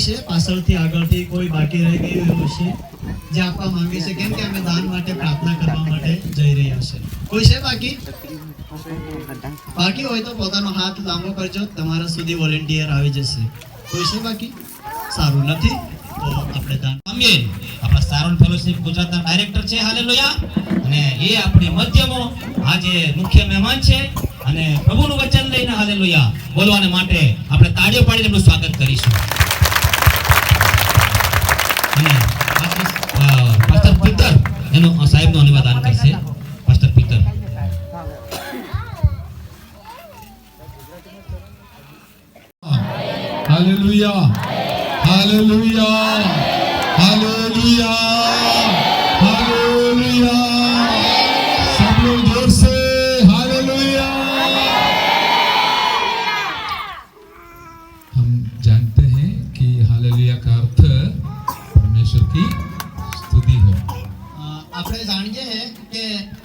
છે પાછળથી આગળથી કોઈ બાકી રહી ગયું એવું છે જે આપવા માંગે છે, કેમ કે અમે દાન માટે પ્રાર્થના કરવા માટે જઈ રહ્યા છે? કોઈ છે બાકી? બાકી હોય તો પોતાનો હાથ લાંબો કરજો, તમારા સુધી વોલેન્ટિયર આવી જશે. કોઈ છે બાકી? સારું નથી તો આપણે દાન પામીએ. આપણા સારોન ફેલોશિપ ગુજરાતના ડાયરેક્ટર છે, હાલેલુયા, અને એ આપણી મધ્યમાં આજે મુખ્ય મહેમાન છે અને પ્રભુનું વચન લઈને હાલેલુયા બોલવાને માટે આપણે તાળીઓ પાડીને એમનું સ્વાગત કરીશું. અને પાસ્ટર પીટર એનું સાહેબનું અનુવાદન કરશે. Pastor Peter. Hallelujah, hallelujah, hallelujah, hallelujah. सब लोग जोर से हालेलुया. हम जानते हैं कि हालेलुया का अर्थ परमेश्वर की स्तुति है. આપણે જાણીએ છે કે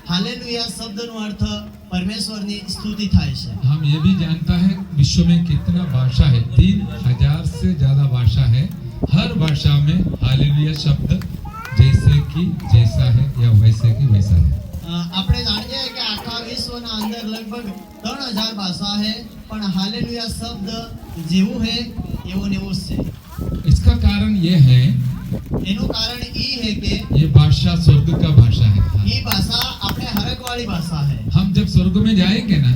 હાલેલુયા શબ્દનો અર્થ પરમેશ્વરની સ્તુતિ થાય છે. हम ये भी जानता है विश्व में कितना भाषा है, 3000 से ज्यादा भाषा है. हर भाषा में हालेलुया शब्द जैसे कि जैसा है या वैसे कि वैसा है. આપણે જાણીએ કે આખા વિશ્વના અંદર લગભગ 3000 ભાષા છે, પણ હાલેલુયા શબ્દ જેવું છે એવું ને એવું જ છે. इसका कारण ये है, એનું કારણ એ છે કે ये भाषा स्वर्ग का भाषा है. એ ભાષા આપણે હરકવાળી ભાષા છે. हम जब स्वर्ग में जाएंगे ना,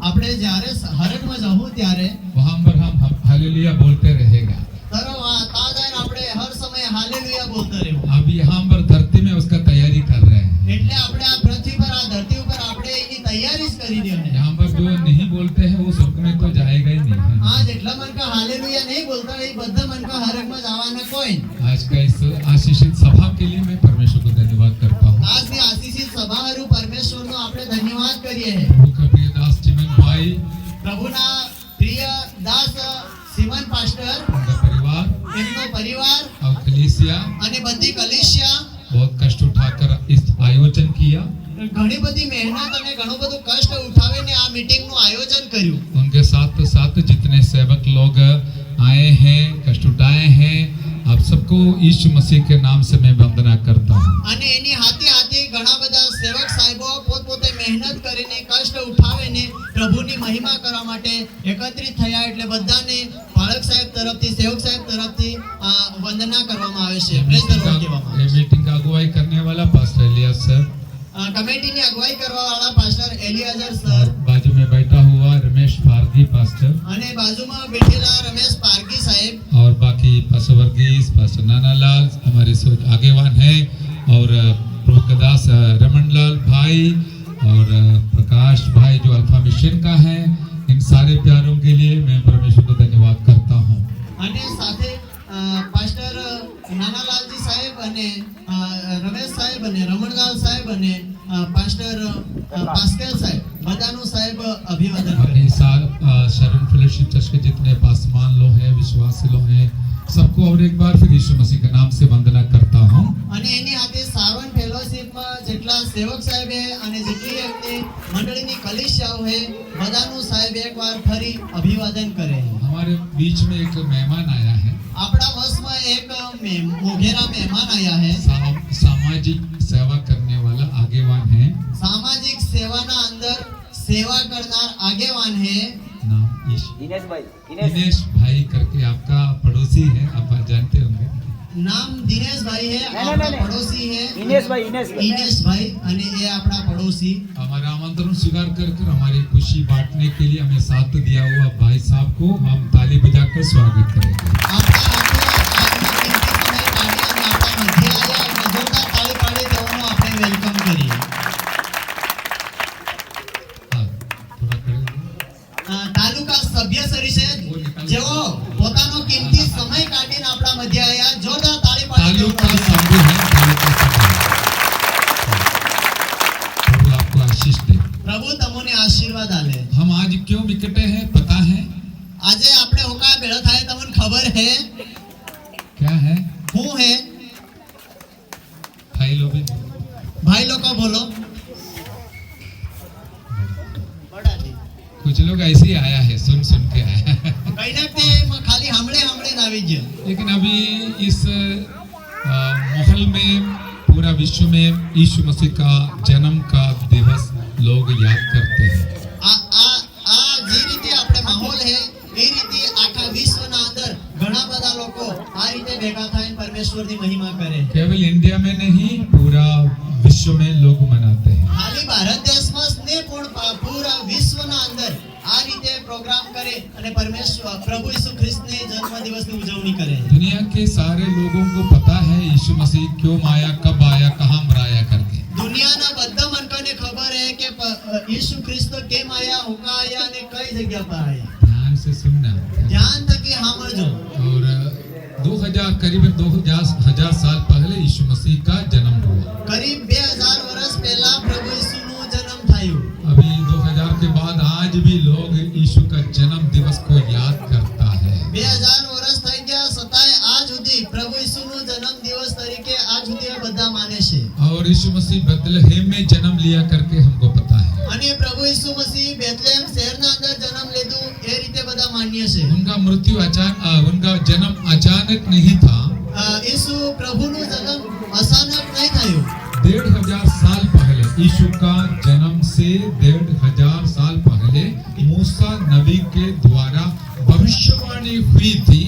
આપણે જ્યારે હરકમાં જવું ત્યારે वहां पर हम हालेलुया बोलते रहेगा. તા જઈને આપણે હર સમય હાલેલુયા બોલતા રહેવું. अब यहाँ पर धरती में उसका तैयारी कर रहे हैं. એટલે આપણે આ પૃથ્વી પર આ ધરતી ઉપર આપણે એની તૈયારી જ કરી દેવાની. यहाँ पर जो नहीं बोलते हैं वो स्वर्ग में तो जाएगा ही नहीं. આ જેટલા મનકા હાલેલુયા નહીં બોલતા એ બધા મનકા હરકમાં જવાના કોઈ. आज का इस आशीषित सभा के लिए मैं परमेश्वर को धन्यवाद करता हूँ. આજની આશીષિત સભાहरू પરમેશ્વરનો આપણે ધન્યવાદ કરીએ છીએ. प्रभु का प्रिय दास चिमन भाई, પ્રભુના પ્રિય દાસ સિમન પાસ્ટર, उनका परिवार એમનો પરિવાર और कलीसिया અને બધી કલીસિયા बहुत कष्ट उठाकर इस आयोजन किया. ઘણી બધી મહેનત અને ઘણું બધું કષ્ટ ઉઠાવીને આ મીટિંગનું આયોજન કર્યું. उनके साथ साथ जितने सेवक लोग आए हैं, कष्ट उठाए हैं, आप सबको यीशु मसीह के नाम से मैं वंदना करता हूँ. અને એની હાથે હાથે ઘણા બધા સેવક સાહેબો પોતપોતે મહેનત કરીને કષ્ટ ઉઠાવીને પ્રભુની મહિમા કરવા માટે એકત્રિત થયા, એટલે બધાને પાળક સાહેબ તરફથી, સેવક સાહેબ તરફથી વંદના કરવામાં આવે છે. પ્રેઝ ધ લોર્ડ કહેવામાં આવે ये છે. मीटिंग का अगुवाई करने वाला पास्टर इलियास सर, કમિટીની અગुवाई કરવા વાળા પાસ્ટર એલિયાઝર और સર बाजू में बैठा हुआ रमेश पारगी पास्टर, અને બાજુમાં બેઠેલા રમેશ પારગી साहेब, और बाकी पास्टर वर्गीस, पास्टर नानालाल हमारे सोच आगेवान हैं, और प्रभु का दास रमनलाल भाई और प्रकाश भाई जो अल्फा मिशन का है. इन सारे प्यारों के लिए मैं परमेश्वर को धन्यवाद करता हूँ. અને સાથે પાસ્ટર નાનાલાલજી સાહેબ અને રમેશ સાહેબ અને રમણલાલ સાહેબ અને પાસ્ટર પાસ્કેલ સાહેબ બધાનું સાહેબ અભિવાદન કરે. अपने शरण फेलोशिप चर्च के जितने पासवान लोग हैं, विश्वासी लोग हैं, सबको और एक बार फिर यीशु मसीह के नाम से वंदना करता हूँ. અને એની હાથે સારોન ફેલોશિપમાં જેટલા સેવક સાહેબ છે અને જેટલી એમની મંડળીની કલીસિયાઓ છે બધાનું સાહેબ એકવાર ફરી અભિવાદન કરે. हमारे बीच में एक मेहमान आया है, આપણા વશમાં એક મોઘેરા મહેમાન આયા है. सामाजिक सेवा करने वाला आगेवान है. સામાજિક સેવાના અંદર સેવા કરનાર આગેવાન है. नाम दिनेश भाई दिनेश भाई करके आपका पड़ोसी है, आप जानते होंगे. નામ દિનેશભાઈ है, नहीं, આપણા नहीं. પડોશી है. इनेश भाई દિનેશભાઈ અને એ આપણા પડોશી. हमारा आमंत्रण स्वीकार कर हमारी खुशी बांटने के लिए हमें साथ दिया हुआ भाई साहब को हम ताली बजाकर स्वागत करेंगे. આપણા હાથે આજના કિંમતી સમય કાઢી અને આપણા મધ્ય આવ્યા અને જોરદાર તાળી પાડી તેઓનું આપણે વેલકમ કરીએ. हाँ, थोड़ा करेंगे. તાલુકા સભ્ય સરીશે જેઓ પોતાનો કિંમતી સમય કાઢીને આપણા મધ્ય આવ્યા, જોરદાર તાળી પાડી तालुका તેઓનું संघ है, तालुका संघ. प्रभु आपको आशीष दे. પ્રભુ તમને આશીર્વાદ આલે. हम आज क्यों इकट्ठे हैं पता है? આજે આપણે હોકા ભેળા થાય તમને ખબર है क्या है? હું है? भाई लोग भी. ભાઈ લોકો બોલો. कुछ लोग ऐसे ही आया है, सुन सुन के आया है. કઈ ના તે ખાલી હમણે હમણે જ આવી वाणिज्य। लेकिन अभी इस माहौल में पूरा विश्व में यीशु मसीह का जन्म का दिवस लोग याद करते हैं। જે રીતે આપણે માહોલ હે એ રીતે આખા વિશ્વના અંદર ઘણા બધા લોકો આ રીતે ભેગા થઈને પરમેશ્વરની મહિમા કરે। केवल इंडिया में नहीं, पूरा विश्व में लोग मनाते हैं। ખાલી ભારત દેશમાં જ નહીં પણ પૂરા વિશ્વના અંદર આ રીતે પ્રોગ્રામ કરે અને પરમેશ્વર પ્રભુ ઈસુ ખ્રિસ્તની જન્મદિવસની ઉજવણી કરે। दुनिया के सारे लोगों को पता है यीशु मसीह क्यों आया, कब आया, कहाँ मराया करके। દુનિયાના બધા મનકોને ખબર હે કે ઈસુ ખ્રિસ્ત કેમ આયા, હોકા આયા અને કઈ જગ્યા પર આયા। ध्यान से सुनना। ધ્યાન થકી સાંભળજો। और 2000 करीबन 2000 साल पहले यीशु मसीह का जन्म हुआ। करीब 2000 વર્ષ પહેલા પ્રભુ ઈસુનું જન્મ થયું। अभी 2000 के बाद आज भी लोग यीशु का जन्म दिवस को याद करता है। 2000 વર્ષ થઈ ગયા છતાંય આજ સુધી પ્રભુ ઈસુનું જન્મ દિવસ તરીકે આજ સુધી બધા માને છે। और यीशु मसीह बेथलेहेम में जन्म लिया करके हमको पता है। અને પ્રભુ ઈસુ મસીહ બેથલેહેમ શહેરના અંદર જન્મ લીધું એ રીતે બધા માન્ય છે। उनका मृत्यु उनका जन्म अचानक नहीं था। ઈસુ પ્રભુનું જન્મ અચાનક નહીં થયું। 1500 साल पहले, यीशु का जन्म से 1500 साल पहले मूसा नबी के द्वारा भविष्यवाणी हुई थी,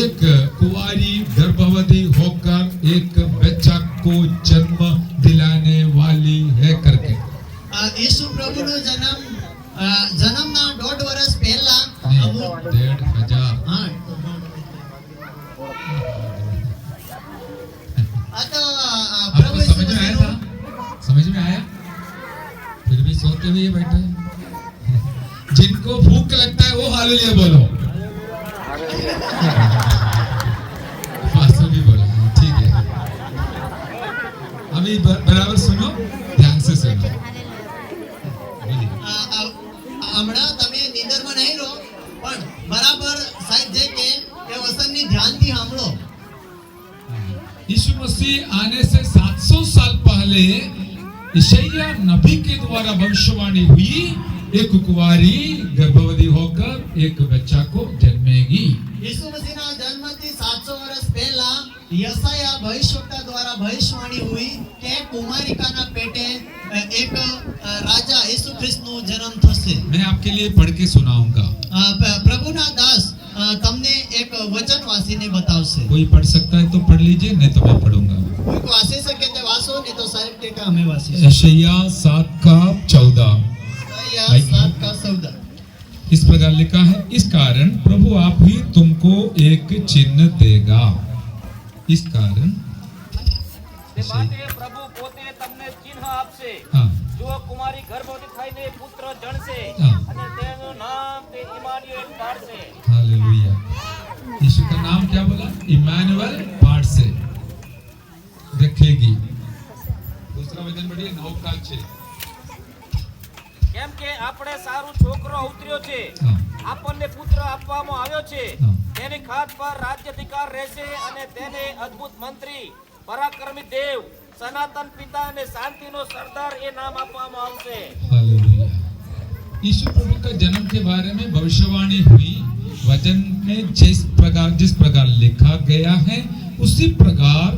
एक कुंवारी गर्भवती होकर एक बच्चा को जन्म दिलाने वाली है करके। ઈસુ પ્રભુનો જન્મના 1.5 વર્ષ પહેલા 1500। હા આ તો પ્રભુ आपको ઈસુ समझ में आया મસીહનું था? समझ में आया? फिर भी सोते हुए बैठे हैं। जिनको भूख लगता है वो हालेलुया बोलो। पास्टर भी बोला, ठीक है। अभी बराबर सुनो, ध्यान से सुनो। बोलिए। હમણાં તમે નિંદરમાં નહીં રહો પણ બરાબર સાહેબ જે કે વસનની ધ્યાનથી સાંભળો। यीशु मसीह आने से 700 साल पहले यशायाह नबी के द्वारा भविष्यवाणी हुई, एक कुंवारी गर्भवती होकर एक बच्चा को जन्मेगी। ઈસુ મસીહના જન્મથી 700 વર્ષ પહેલા યશાયા ભવિષ્યવક્તા દ્વારા ભવિષ્યવાણી हुई કે કુમારિકાના પેટે એક રાજા ઈસુ ખ્રિસ્તનો જન્મ થશે। मैं आपके लिए पढ़ के सुनाऊंगा। પ્રભુના દાસ તમને એક વચન વાંચીને બતાવશે। कोई पढ़ सकता है तो पढ़ लीजिए, नहीं तो मैं पढ़ूंगा। કોઈ વાંચી શકે તે વાંચો નહીં તો સાહેબ કે અમે વાંચીશું। यशायाह 7:14 યશાયા 7:14 इस प्रकार लिखा है, इस कारण प्रभु आप ही तुमको एक चिन्ह देगा। इस कारण તે માટે પ્રભુ પોતે તમને ચિહ્ન આપશે। हाँ જો કુમારી ગર્ભવતી થઈને પુત્ર જણશે हाँ અને તેનું નામ તે ઇમાનુએલ પાડશે। हालेलुया। यीशु का नाम क्या बोला? इमानुएल पाठ से रखेगी। दूसरा वचन बढ़िए 9:6। કેમ કે આપણે સારું છોકરો ઉતર્યો છે, हाँ આપણને પુત્ર આપવામાં આવ્યો છે। हाँ તેની ખાત પર રાજ્યાધિકાર રહેશે અને તેને અદ્ભુત મંત્રી, પરાક્રમી દેવ, સનાતન પિતા અને શાંતિનો સરદાર એ નામ આપવામાં આવશે। हालेलुया। यीशु प्रभु का जन्म के बारे में भविष्यवाणी हुई, वचन में जिस प्रकार लिखा गया है उसी प्रकार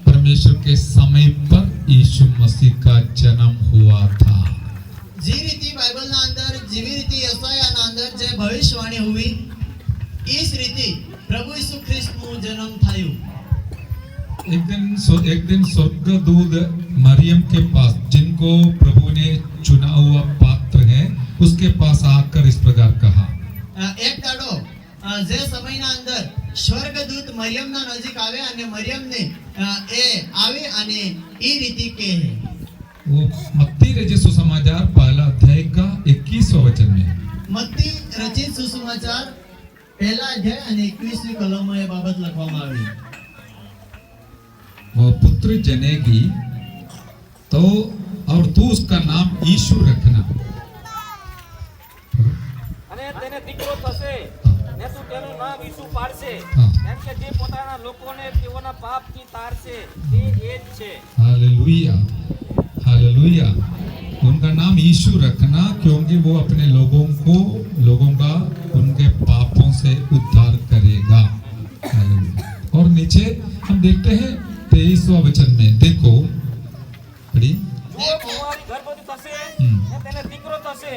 परमेश्वर के समय पर यीशु मसीह का जन्म हुआ था। જે રીતે બાઇબલના અંદર જેવી રીતે યશાયાના અંદર જે ભવિષ્યવાણી हुई એ જ રીતે પ્રભુ ઈસુ ખ્રિસ્તનું જન્મ થયું। एक दिन स्वर्गदूत मरियम के पास, जिनको प्रभु ने चुना हुआ पात्र है, उसके पास आकर इस प्रकार कहा। એક દાડો જે સમયના અંદર સ્વર્ગદૂત મરિયમના નજીક આવે અને મરિયમને એ આવે અને એ રીતે કહે। वो मत्ती रचित सुसमाचार पहला अध्याय का 21वां वचन में। મત્તી રચિત સુસમાચાર પહેલા અધ્યાય અને 21મી કલમમાં એ બાબત લખવામાં આવી। वो पुत्र जनेगी तो और तू उसका नाम यीशु रखना। અને તેને દીકરો થશે ને તું તેનું નામ ઈસુ પાડશે, हाँ કેમ કે જે પોતાના લોકોને તેઓના પાપથી તારશે તે એ જ છે। हालेलुया। हालेलुया। उनका नाम यीशु रखना क्योंकि वो अपने लोगों का उनके पापों से उद्धार करेगा। देखते हैं 23वां वचन में, देखो पढ़िए। જો કુંવારી ગર્ભવતી થશે ને તેને દીકરો થશે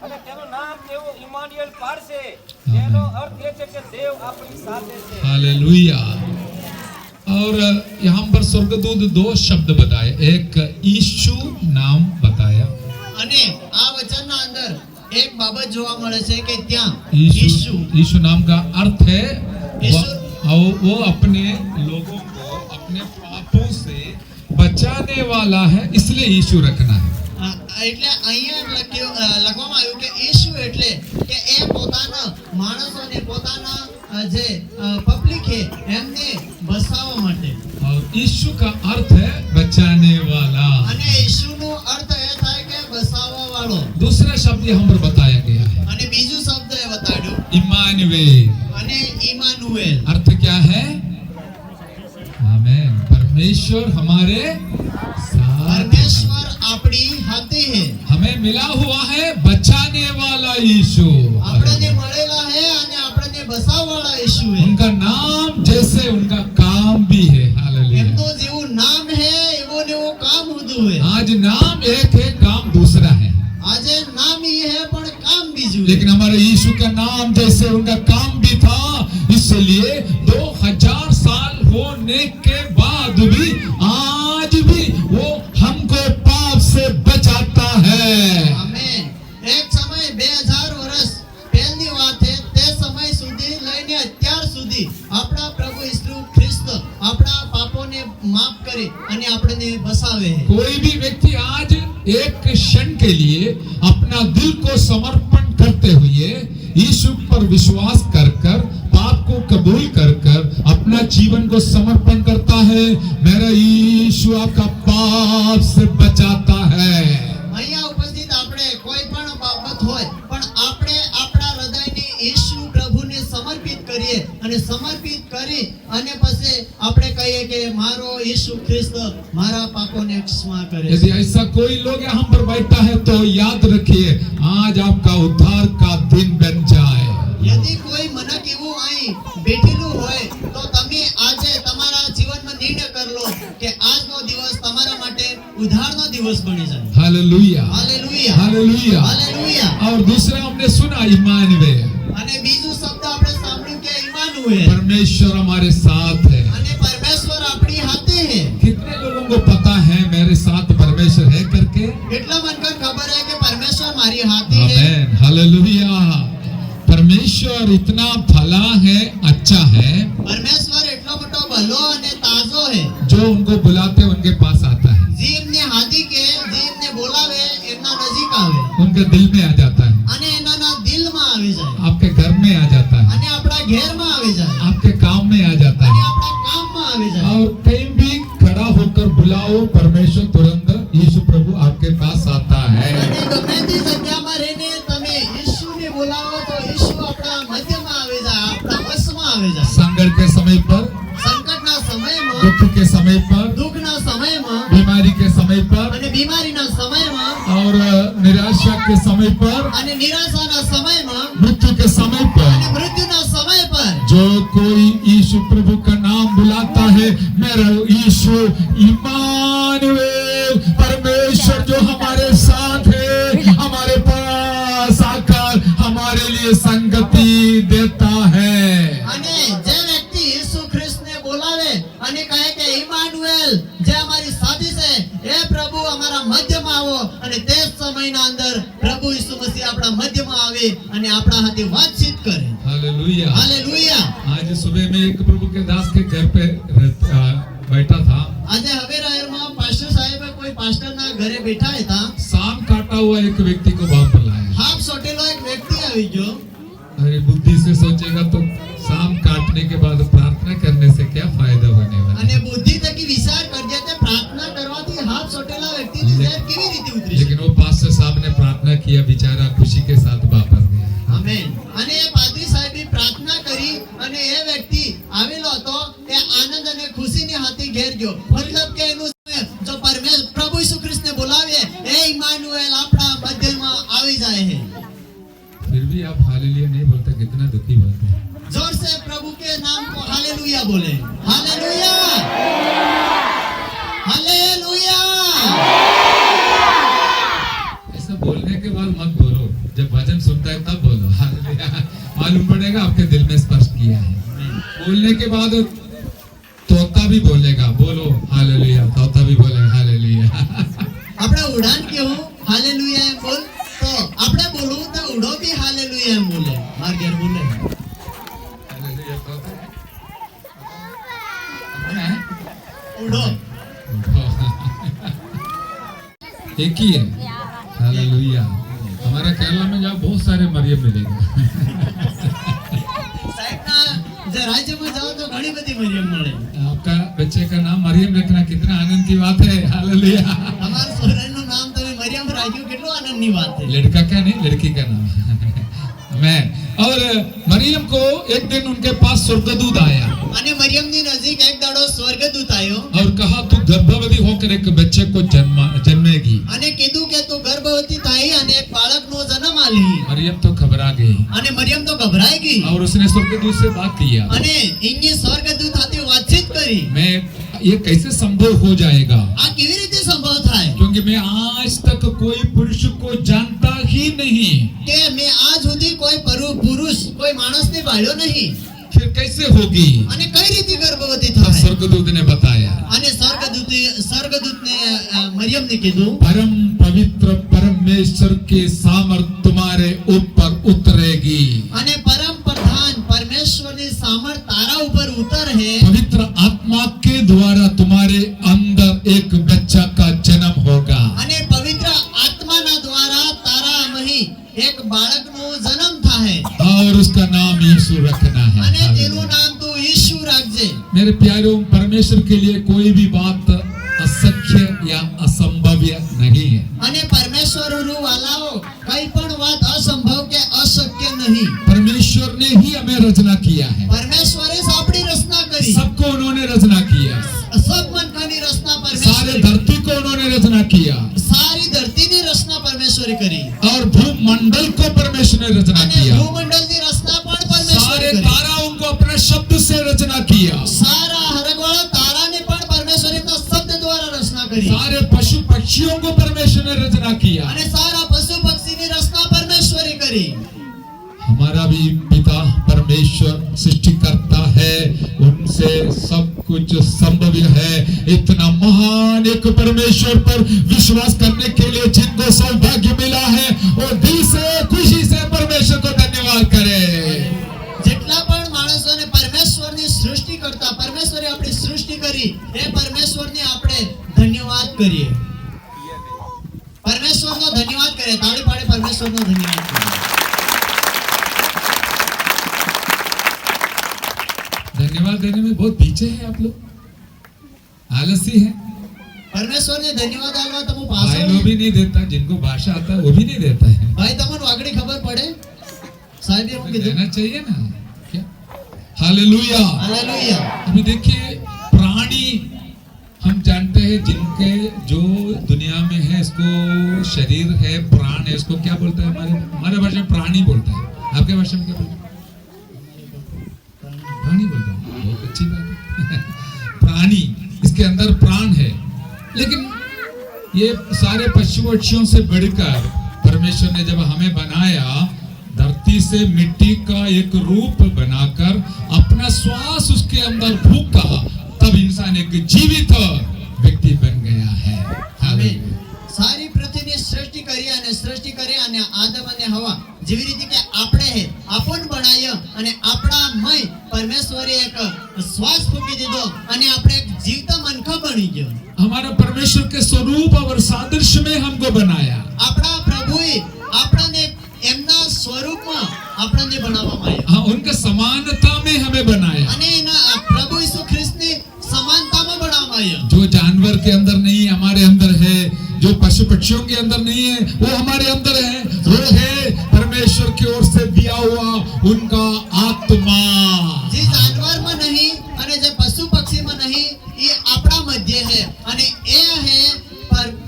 અને તેનું નામ તેઓ ઇમાનુએલ પાડશે, જેનો અર્થ એ છે કે દેવ આપણી સાથે છે। हालेलुया। और यहाँ पर स्वर्गदूत दो शब्द बताए, एक यीशु नाम बताया। અને આ વચનના અંદર એક બાબત જોવા મળે છે કે ત્યાં यीशु यीशु नाम का अर्थ है यीशु- वो अपने लोगों को अपने पापों से बचाने वाला है, इसलिए यीशु रखना है। એટલે અહીંયા લખવામાં આવ્યું કે ઈસુ એટલે કે એ પોતાના માણસોને પોતાના જે પબ્લિક છે એમને બસાવવા માટે, और यीशु का अर्थ है बचाने वाला। અને ઈસુનો અર્થ એ થાય કે બસાવવા વાળો। दूसरा शब्द यहाँ पर बताया गया है, અને બીજું શબ્દ એ બતાડ્યું इमानुएल। અને ઇમાનુએલ, अर्थ क्या है? आमीन, परमेश्वर हमारे साथ, પરમેશ્વર આપણી હાથે છે, हमें मिला हुआ है बचाने वाला यीशु। આપણને મળેલા છે અને આપણને બસાવવાળા ઈસુ છે। उनका नाम जैसे उनका काम भी है। हालेलुया। એમનું જેવું નામ છે એવું ને એવું કામ હોતું છે। आज नाम एक है, काम दूसरा है, આજે નામ ये है પણ કામ બીજું है। लेकिन हमारे यीशु का नाम जैसे उनका काम भी था, इसलिए 2000 साल होने के बाद भी आज भी वो हमको पाप से बचाता है। આમેન। એક સમય 2000 વર્ષ પહેલની વાત છે, તે સમય સુધી લઈને અત્યાર સુધી આપણા પ્રભુ ઈસુ ખ્રિસ્ત આપણા પાપોને માફ કરી અને આપણને બસાવે છે। कोई भी व्यक्ति आज एक क्षण के लिए अपना दिल को समर्पण करते हुए यीशु पर विश्वास कर कर पाप को कबूल कर कर अपना जीवन को समर्पण करता है, मेरा यीशु आपका पाप से बचाता है। અહીંયા ઉપસ્થિત આપણે કોઈ પણ બાબત હોય પણ આપણે આપણા હૃદયને ઈસુ પ્રભુને સમર્પિત કરીએ અને સમર્પિત કરી અને પછી આપણે કહીએ કે મારો ઈસુ ખ્રિસ્ત મારા પાપોને ક્ષમા કરે છે। यदि ऐसा कोई लोग यहाँ पर बैठा है तो याद रखिए, आज आपका उद्धार का दिन बन जाए। यदि कोई मनक એવું અહીં બેઠેલું હોય તો તમે આજે તમારા જીવનમાં નિર્ણય કરી લો કે આજનો દિવસ તમારા માટે ઉદ્ધારનો દિવસ બની જાય। Hallelujah, hallelujah, hallelujah. હાલેલુયા। और दूसरा हमने सुना इमानुएल, અને બીજું શબ્દ આપણે સાંભળ્યું કે ઇમાનુએલ, परमेश्वर हमारे साथ है। અને પરમેશ્વર આપણી હાથે છે। कितने लोगों को पता है मेरे साथ परमेश्वर है करके? કેટલા મનકને ખબર છે કે પરમેશ્વર મારી હાથે છે। आमेन, हालेलुया। परमेश्वर इतना भला है, अच्छा है, પરમેશ્વર એટલો મોટો ભલો અને તાજો છે, जो उनको बुलाते उनके पास आता है, જે એમને હાથી કે જે એમને બોલાવે એમના નજીક આવે उनके दिल में आ जाता है, અને એના દિલમાં આવી જાય आपके घर में आ जाता है, અને આપણા ઘેરમાં આવી જાય आपके काम में आ जाता અને है। આપણા કામમાં આવી જાય। और कहीं भी खड़ा होकर बुलाओ, परमेश्वर तुरंत यीशु प्रभु आपके पास आता है। અને ગમે તે જગ્યામાં રહીને તમે ઈસુને બોલાવો તો ઈસુ આપણા મધ્યમાં આવી જાય, આપણા વશમાં આવી જાય। संकट के समय पर, સંકટના સમયમાં, दुख के समय पर, દુઃખના સમયમાં बीमारी के समय पर અને બીમારીના સમયમાં और निराशा के समय पर, અને નિરાશાના સમયમાં मृत्यु के समय અને पर, મૃત્યુના સમય પર जो कोई यीशु प्रभु का नाम बुलाता है, मेरा यीशु इमानुएल, परमेश्वर जो हमारे साथ है, हमारे पास आकर हमारे लिए संगति देता है। અને જે વ્યક્તિ ઈસુ ખ્રિસ્તને બોલાવે અને કહે કે ઇમાનુએલ જે અમારી સાથે છે, એ પ્રભુ અમારા મધ્યમાં આવો, અને તે જ સમયના અંદર પ્રભુ ઈસુ મસીહ આપણા મધ્યમાં આવે અને આપણા હાથે વાતચીત કરે। हालेलुया। હાલેલુયા। आज सुबह में एक प्रभु के दास के घर पे बैठा था, આજે હવે રાયરમાં પાસ્ટર સાહેબ કોઈ પાસ્ટરના ઘરે બેઠા હતા, सांप काटा हुआ एक व्यक्ति को वहां पर लाया। હાફ સોટેલો એક વ્યક્તિ આવી ગયો। अरे बुद्धि से सोचेगा तो सांप काटने के बाद प्रार्थना करने से क्या फायदा होने वाला અને है? બુદ્ધિ થકી વિચાર કરજે તે પ્રાર્થના કરવાથી હાફ સોટેલા વ્યક્તિને ઝેર કેવી રીતે ઉતરી શકે। लेकिन वो पास्टर साहब ने प्रार्थना किया, बेचारा खुशी के साथ वापस गया। આમેન। અને એ પાદરી સાહેબે પ્રાર્થના કરી અને એ વ્યક્તિ આવેલો હતો તે આનંદ અને ખુશીની હાથે ઘેર ગયો। મતલબ કે એનું જો પ્રભુ ઈસુ ખ્રિસ્તને બોલાવે એ ઇમાનુએલ આપણા મધ્યમાં આવી જાય છે। फिर भी आप हालेलुया नहीं बोलते, कितना दुखी बात है। जोर से प्रभु के नाम को हालेलुया बोले। हालेलुया। बोलने के बाद तोता भी बोलेगा, बोलो हालेलुया, तोता भी बोलेगा हालेलुया। આપણે ઉડાન કેવું હાલેલુયા એમ બોલ તો આપણે બોલવું તો ઉડો બી હાલેલુયા એમ બોલે માર ઘેર બોલે हालेलुया तोता है? ઉડો एक ही है हालेलुया। हमारा केरला में जाओ बहुत सारे मरियम मिलेंगे। સાહેબના જે રાજ્યમાં જાઓ તો ઘણી બધી મરિયમ મળે आपका बच्चे का नाम मरियम रखना कितना आनंद की बात है हालेलुया। તમારું સોરાનું નામ તમે મરિયમ રાખ્યું કેટલું આનંદની વાત છે लड़का का नहीं लड़की का नाम मैं। और मरियम को एक दिन उनके पास स्वर्गदूत आया અને મરિયમની નજીક એક દાડો સ્વર્ગદૂત આવ્યો और कहा तू गर्भवती होकर एक बच्चे को जन्मेगी। અને કીધું કે તું ગર્ભવતી થઈ અને એક બાળકનો જન્મ આલી मरियम तो घबरा गई અને મરિયમ તો ગભરાઈ ગઈ और उसने स्वर्गदूत से बात किया, અને એની સ્વર્ગદૂત સાથે વાતચીત કરી मैं ये कैसे संभव हो जाएगा, આ કેવી રીતે સંભવ થાય क्योंकि मैं आज तक कोई पुरुष को जानता ही नहीं, કે મેં આજ સુધી કોઈ પુરુષ કોઈ માણસને ભાળ્યો નહીં फिर कैसे होगी। અને કઈ રીતે ગર્ભવતી तब થાય स्वर्गदूत ने बताया, અને સ્વર્ગદૂતને મરિયમને કીધું परम पवित्र परमेश्वर के सामर्थ तुम्हारे ऊपर उतरेगी, અને પરમ પ્રધાન પરમેશ્વરની સામર્થ તારા ઉપર ઉતરહે पवित्र आत्मा के द्वारा तुम्हारे अंदर एक बच्चा का जन्म होगा અને પવિત્ર આત્માના દ્વારા તારા મહી એક બાળકનો જન્મ થાય और उसका नाम यीशु रखना है। અને તેનું નામ તું ઈશુ રાખજે मेरे प्यारों, परमेश्वर के लिए कोई भी बात असख्य या असंभव नहीं है। અને પરમેશ્વરનું વાલાઓ કઈ પણ વાત અસંભવ કે અશક્ય નહીં परमेश्वर ने ही हमें रचना किया है, પરમેશ્વરે જ આપણી રચના કરી सबको उन्होंने रचना किया, सब मनखाની रचना सारे પરમેશ્વરે धरती को उन्होंने रचना किया सारी धरतीની रचना परमेश्वरे કરી और भूमंडल को परमेश्वर ने रचना અને किया, ભૂમંડળની રચના પણ પરમેશ્વરે सारे કરી ताराओं को अपने शब्द से रचना किया, સારા હરગવાળા તારાને પણ પરમેશ્વરે એમના શબ્દ દ્વારા રચના કરી सारे पशु पक्षियों को परमेश्वर ने रचना किया। અને સારા પશુ પક્ષીની રચના પરમેશ્વરે કરી हमारा भी पिता परमेश्वर सृष्टिकर्ता है, उनसे सब कुछ संभव है। इतना महान एक परमेश्वर पर विश्वास करने के लिए जिनको सौभाग्य मिला है वो दिल से खुशी से परमेश्वर को धन्यवाद करे। જેટલા પણ માણસોને પરમેશ્વરની સૃષ્ટિ કરતા પરમેશ્વરે આપણી સૃષ્ટિ કરી એ પરમેશ્વરને આપણે ધન્યવાદ કરીએ પરમેશ્વરનો ધન્યવાદ કરીએ તાળી પાડે પરમેશ્વરનો ધન્યવાદ કરીએ धन्यवाद देने में बहुत पीछे है आप लोग, आलसी है। પરમેશ્વરને ધન્યવાદ આપવા તમે भाई પાછળ लोग भी नहीं देता, जिनको भाषा आता है वो भी नहीं देता है। ભાઈ તમને વાગડી ખબર પડે સાહેબે એવું કીધું देना चाहिए ना क्या। हालेलुया। હાલેલુયા अभी देखिए प्राणी हम जानते हैं जिनके जो दुनिया में है, इसको शरीर है, प्राण है, इसको क्या बोलता है, हमारे भाषा में प्राणी बोलता है, आपके भाषा में क्या बोलते हैं, प्राणी बोलता है, बहुत अच्छी बात है प्राणी, इसके अंदर प्राण है। लेकिन ये सारे पशु पक्षियों से बढ़कर परमेश्वर ने जब हमें बनाया, धरती से मिट्टी का एक रूप बनाकर अपना श्वास उसके अंदर फूंका, तब इंसान एक जीवित व्यक्ति बन गया है। हालेलुया। સારી પૃથ્વીની સૃષ્ટિ કરી અને આદમ અને હવા જેવી રીતે કે આપણે હે આપણ બનાવ્યો અને આપણામય પરમેશ્વરે એક શ્વાસ ફૂંકી દીધો અને આપણે એક જીવતા મનખા બની ગયો हमारा परमेश्वर के स्वरूप और सादृश्य में हमको बनाया। આપણા પ્રભુએ આપણને એમના સ્વરૂપમાં આપણને બનાવવામાં આવ્યા हाँ, उनके समानता में हमें बनाया। અને એના પ્રભુ ઈસુ ખ્રિસ્તની સમાનતામાં બનાવવામાં આવ્યા जो जानवर के अंदर नहीं हमारे अंदर है, जो पशु पक्षियों के अंदर नहीं है वो हमारे अंदर है, वो है परमेश्वर की ओर से दिया हुआ उनका आत्मा। જે જાનવરમાં નહીં અને જે પશુ પક્ષીમાં નહીં એ આપણા મધ્ય છે અને એ છે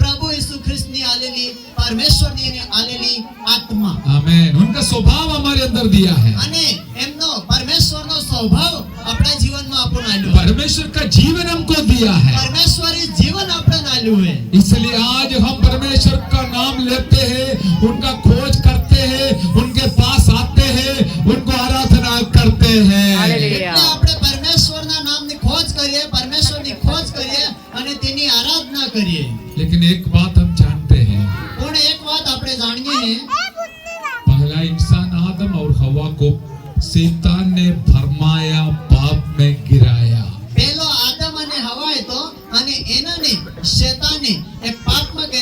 પ્રભુ ઈસુ ખ્રિસ્તની આલેલી પરમેશ્વરની આલેલી આત્મા आमीन। उनका स्वभाव हमारे अंदर दिया है, અને એમનો પરમેશ્વરનો સ્વભાવ આપણા જીવનમાં આપણને આલ્યો परमेश्वर का जीवन हमको दिया है। પરમેશ્વરી જીવન આપણને આલ્યું છે इसलिए आज हम परमेश्वर का नाम लेते हैं, उनका खोज करते हैं, उनके पास आते हैं, उनको आराधना करते हैं। એટલે આપણે પરમેશ્વર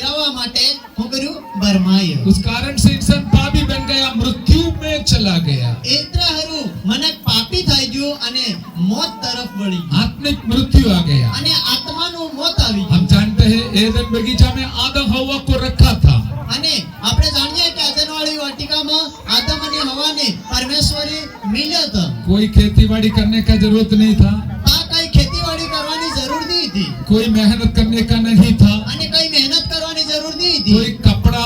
પહેરાવવા માટે હું કર્યું બરમાયો उस कारण से इंसान पापी बन गया, मृत्यु में चला गया, એટલે હરું મને પાપી થઈ ગયું અને મોત તરફ વળી ગયું आत्मिक मृत्यु आ गया। અને આત્માનું મોત આવી हम ગયું जानते हैं एदन बगीचा में आदम हवा को रखा था, અને આપણે જાણીએ કે આદનવાળી વાટિકામાં આદમ અને હવાને પરમેશ્વરે મિલ્યા હતા कोई खेती बाड़ी करने का जरूरत नहीं था, આ કઈ ખેતીવાડી કરવાની જરૂર નહીં હતી कोई मेहनत करने का नहीं था, અને કઈ મહેનત કરવાની જરૂર નહીં હતી कोई कपड़ा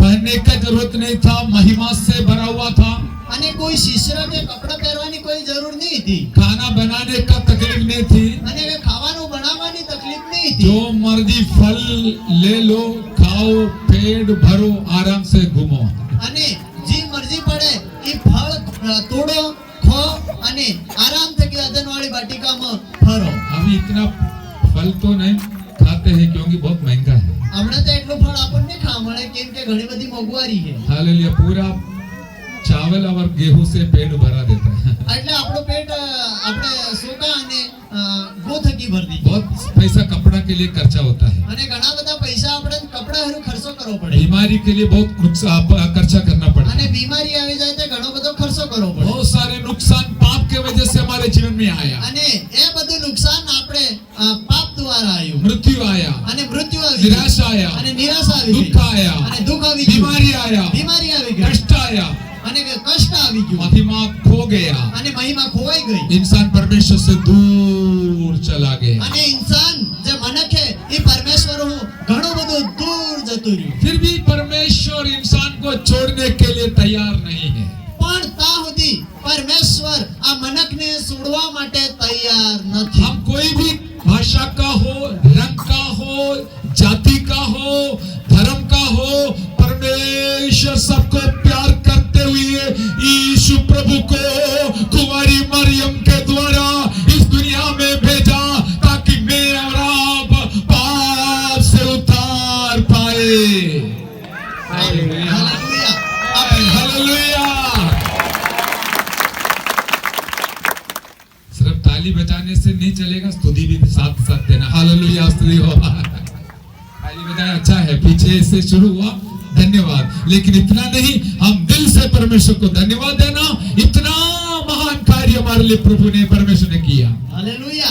पहनने का जरूरत नहीं था, महिमा से भरा हुआ था, અને કોઈ શિષ્ય કે કપડા પહેરવાની કોઈ જરૂર નહીં હતી खाना बनाने का तकलीफ नहीं थी, અને ખાવાનું બનાવવાની તકલીફ નહીં હતી जो मर्जी फल ले लो, खाओ, पेट भरो, आराम से घूमो। અને જે મરજી પડે એ ફળ તોડો ખો અને આરામ થકી આદનવાળી વાટિકામાં ફરો अभी इतना फल तो नहीं खाते हैं क्योंकि बहुत महंगा है। હમણાં તો એટલું ફળ આપણને ખાવા મળે કેમ કે ઘણી બધી મોંઘવારી છે हालेलुया, पूरा चावल और गेहूं से पेट भरा देता है। એટલે આપણું પેટ આપણે સોકા અને ગો થકી ભરી દીધું बहुत पैसा कपड़ा के लिए खर्चा होता है, અને ઘણા બધા પૈસા આપણે કપડા હારું ખર્ચો કરવો પડે बीमारी के लिए बहुत खर्चा करना पड़ता અને है। બીમારી આવી જાય તો ઘણો બધો ખર્ચો કરવો પડે बहुत सारे नुकसान पाप के वजह से हमारे जीवन में आया, અને એ બધું નુકસાન આપણે પાપ દ્વારા આવ્યું मृत्यु आया, અને મૃત્યુ આવી ગઈ निराशा आया, અને નિરાશા આવી ગઈ दुख आया, અને दुख આવી ગયું बीमारी आया, બીમારી આવી ગઈ कष्ट आया, અને કષ્ટ આવી ગયું महिमा खो गया, અને મહિમા ખોવાઈ ગઈ इंसान परमेश्वर से दूर चला गया। અને ઇન્સાન જે મનક છે એ પરમેશ્વર હું ઘણો બધો દૂર જતું રહ્યું फिर भी परमेश्वर इंसान को छोड़ने के लिए तैयार नहीं है। પણ તા સુધી પરમેશ્વર આ મનકને છોડવા માટે તૈયાર નથી हम कोई भी भाषा का हो, रंग का हो, जाति का हो, धर्म का हो, परमेश्वर सबको प्यार करते हुए यीशु प्रभु को कुंवारी मरियम के द्वारा इस दुनिया में भेजा ताकि मैं और आप पाप से उतार पाए। हालेलुया, હાલેલુયા આપણે हालेलुया। सिर्फ ताली बजाने से नहीं चलेगा, स्तुति भी साथ साथ देना। हालेलुया, स्तुति हो। ताली बजाना अच्छा है, पीछे से शुरू हुआ, धन्यवाद, लेकिन इतना नहीं, हम दिल से परमेश्वर को धन्यवाद देना। इतना महान कार्य हमारे लिए प्रभु ने, परमेश्वर ने किया। હાલેલુયા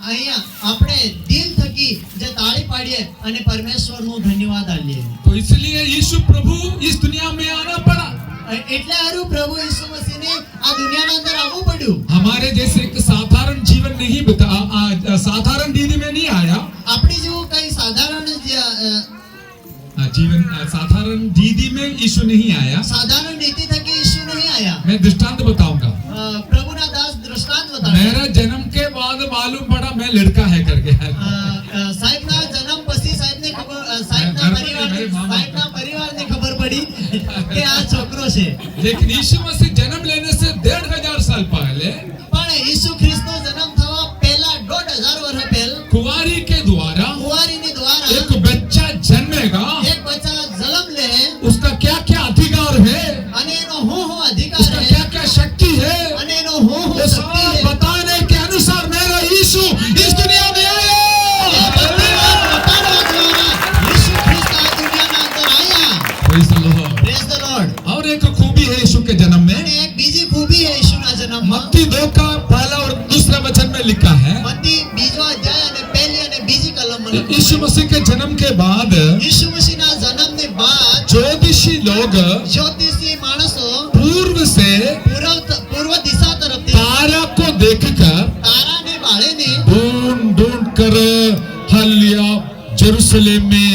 અહીંયા આપણે દિલ થકી જે તાળી પાડીએ અને પરમેશ્વરનો ધન્યવાદ આલીએ तो इसलिए यीशु प्रभु इस दुनिया में आना पड़ा। એટલે હારું પ્રભુ ઈસુ મસીહને આ દુનિયાના અંદર આવવું પડ્યું हमारे जैसे एक साधारण जीवन नहीं बिता, साधारण दीदी में नहीं आया। આપણી જેવું કઈ સાધારણ जीवन साधारण दीदी में यीशु नहीं आया। સાધારણ નીતિ થકી ઈસુ નહીં આયા मैं दृष्टांत बताऊंगा। પ્રભુના દાસ દ્રષ્ટાંત બતાવે मेरा जन्म के बाद मालूम पड़ा मैं लड़का है करके। સાહેબના જન્મ પછી સાહેબને ખબર સાહેબના પરિવારને ખબર પડી કે આ છોકરો છે लेकिन यीशु मसीह जन्म लेने से 1500 साल पहले પણ ઈસુ ખ્રિસ્તનો જન્મ થવા પહેલા 1500 વર્ષ પહેલા कुंवारी के द्वारा કુંવારીની દ્વારા एक बच्चा जन्मेगा। એક બચ્ચા જન્મ લે उसका क्या क्या अधिकार है, અને એનો હું અધિકાર उसका છે क्या क्या शक्ति है, અને એનો હું वो શક્તિ सब છે बताने के अनुसार मेरा यीशु इस दुनिया में એ आया। બધી વાત બતાડવા દ્વારા ઈસુ ખ્રિસ્ત આ દુનિયાના અંદર આયા Praise the Lord। Praise the lord और एक खूबी है यीशु के जन्म में, અને એક બીજી ખૂબી છે ઈસુના જન્મમાં मत्ती 2 का पहला और दूसरा वचन में लिखा है, મત્તી બીજો અધ્યાય અને પહેલી અને બીજી કલમમાં લખેલું यीशु છે. मसीह के जन्म के बाद ઈસુ મસીહના જન્મને બાદ ज्योतिषी लोग જ્યોતિષી માણસો पूर्व से પૂર્વ दिशा तरफથી तारा को देखकर તારાને ભાળીને ढूंढ ढूंढ कर हलिया जेरूशलेम में,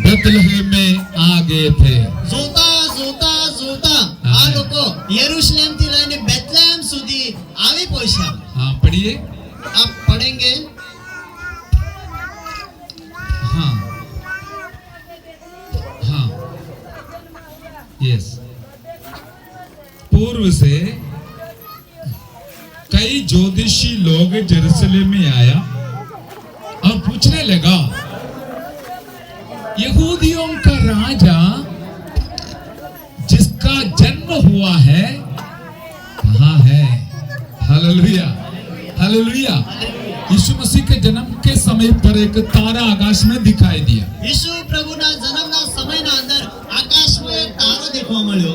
बेथलेहम में आ गए थे। જોતા જોતા જોતા આ લોકો યરુશલેમથી લઈને બેથલેહેમ સુધી આવી પહોંચ્યા हाँ पढ़िए। आप पढ़ेंगे हाँ हाँ यस। पूर्व से कई ज्योतिषी लोग जेरूशलेम में आया और पूछने लगा, यहूदियों का राजा जिसका जन्म हुआ है कहाँ है? Hallelujah, hallelujah. यीशु मसीह के जन्म के समय समय पर एक तारा आकाश में दिखाई दिया। ઈસુ પ્રભુના જન્મના સમયના અંદર આકાશમાં એક તારો દેખવા મળ્યો।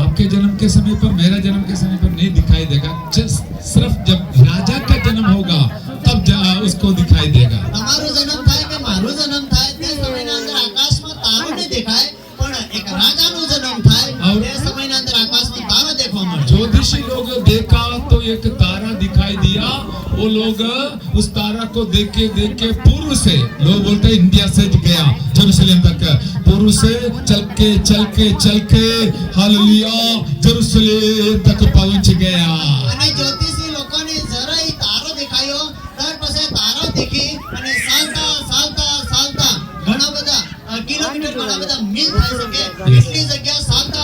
आपके जन्म के समय पर, मेरा जन्म के समय पर नहीं दिखाई देगा, सिर्फ जब राजा का जन्म होगा तब उसको दिखाई देगा। તમારો જન્મ થાય કે મારો જન્મ થાય તે સમયના અંદર આકાશમાં તારો નહીં દેખાય, પણ એક રાજાનો જન્મ થાય તે સમયના અંદર આકાશમાં તારો દેખવા મળે। ज्योतिषी लोग देखा तो एक तारा दिखाई दिया। वो लोग उस तारा को देख के पूर्व से, लोग बोलते हैं इंडिया से गया जेरूसलम तक, पूर्व से चल के हालेलुया जेरूसलम तक पहुंच गया। અને જ્યોતિષી લોકોને જરા ઈ તારો દેખાયો, ત્યાર પછી તારો દેખી અને ચાલતા ઘણા બધા કિલોમીટર, ઘણા બધા મીલ થઈ શકે એટલી જગ્યા ચાલતા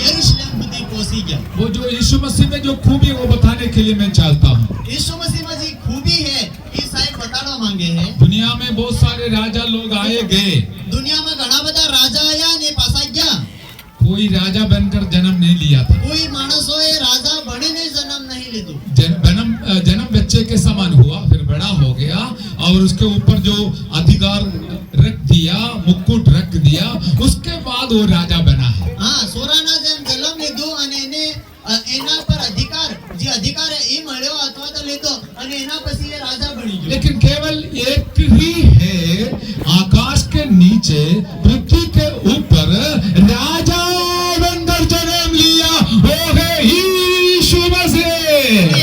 યરુશલેમ સુધી પહોંચી ગયા। वो जो यीशु मसीह में जो खूबी है वो बताने के लिए मैं चाहता हूँ। यीशु मसीह में जी खूबी है ये साहब बताना मांगे है। दुनिया में बहुत सारे राजा लोग आए गए, दुनिया में घना बधा राजा आया ने पासा गया, कोई राजा बनकर जन्म नहीं लिया था। कोई मानसोए राजा बने ने जन्म नहीं लीधो। जन्म बच्चे के समान हुआ, फिर बड़ा हो गया और उसके ऊपर जो अधिकार रख दिया, मुकुट रख दिया, उसके बाद वो राजा बना है। हाँ, सोराना जेम जन्म लीधो અને એને એના પર અધિકાર જે અધિકાર એ મળ્યો અથવા તો લીધો અને એના પછી એ રાજા બની ગયો। लेकिन केवल एक ही है आकाश के नीचे, पृथ्वी के ऊपर राजा बनकर जन्म लिया, वो है यीशु मसीह।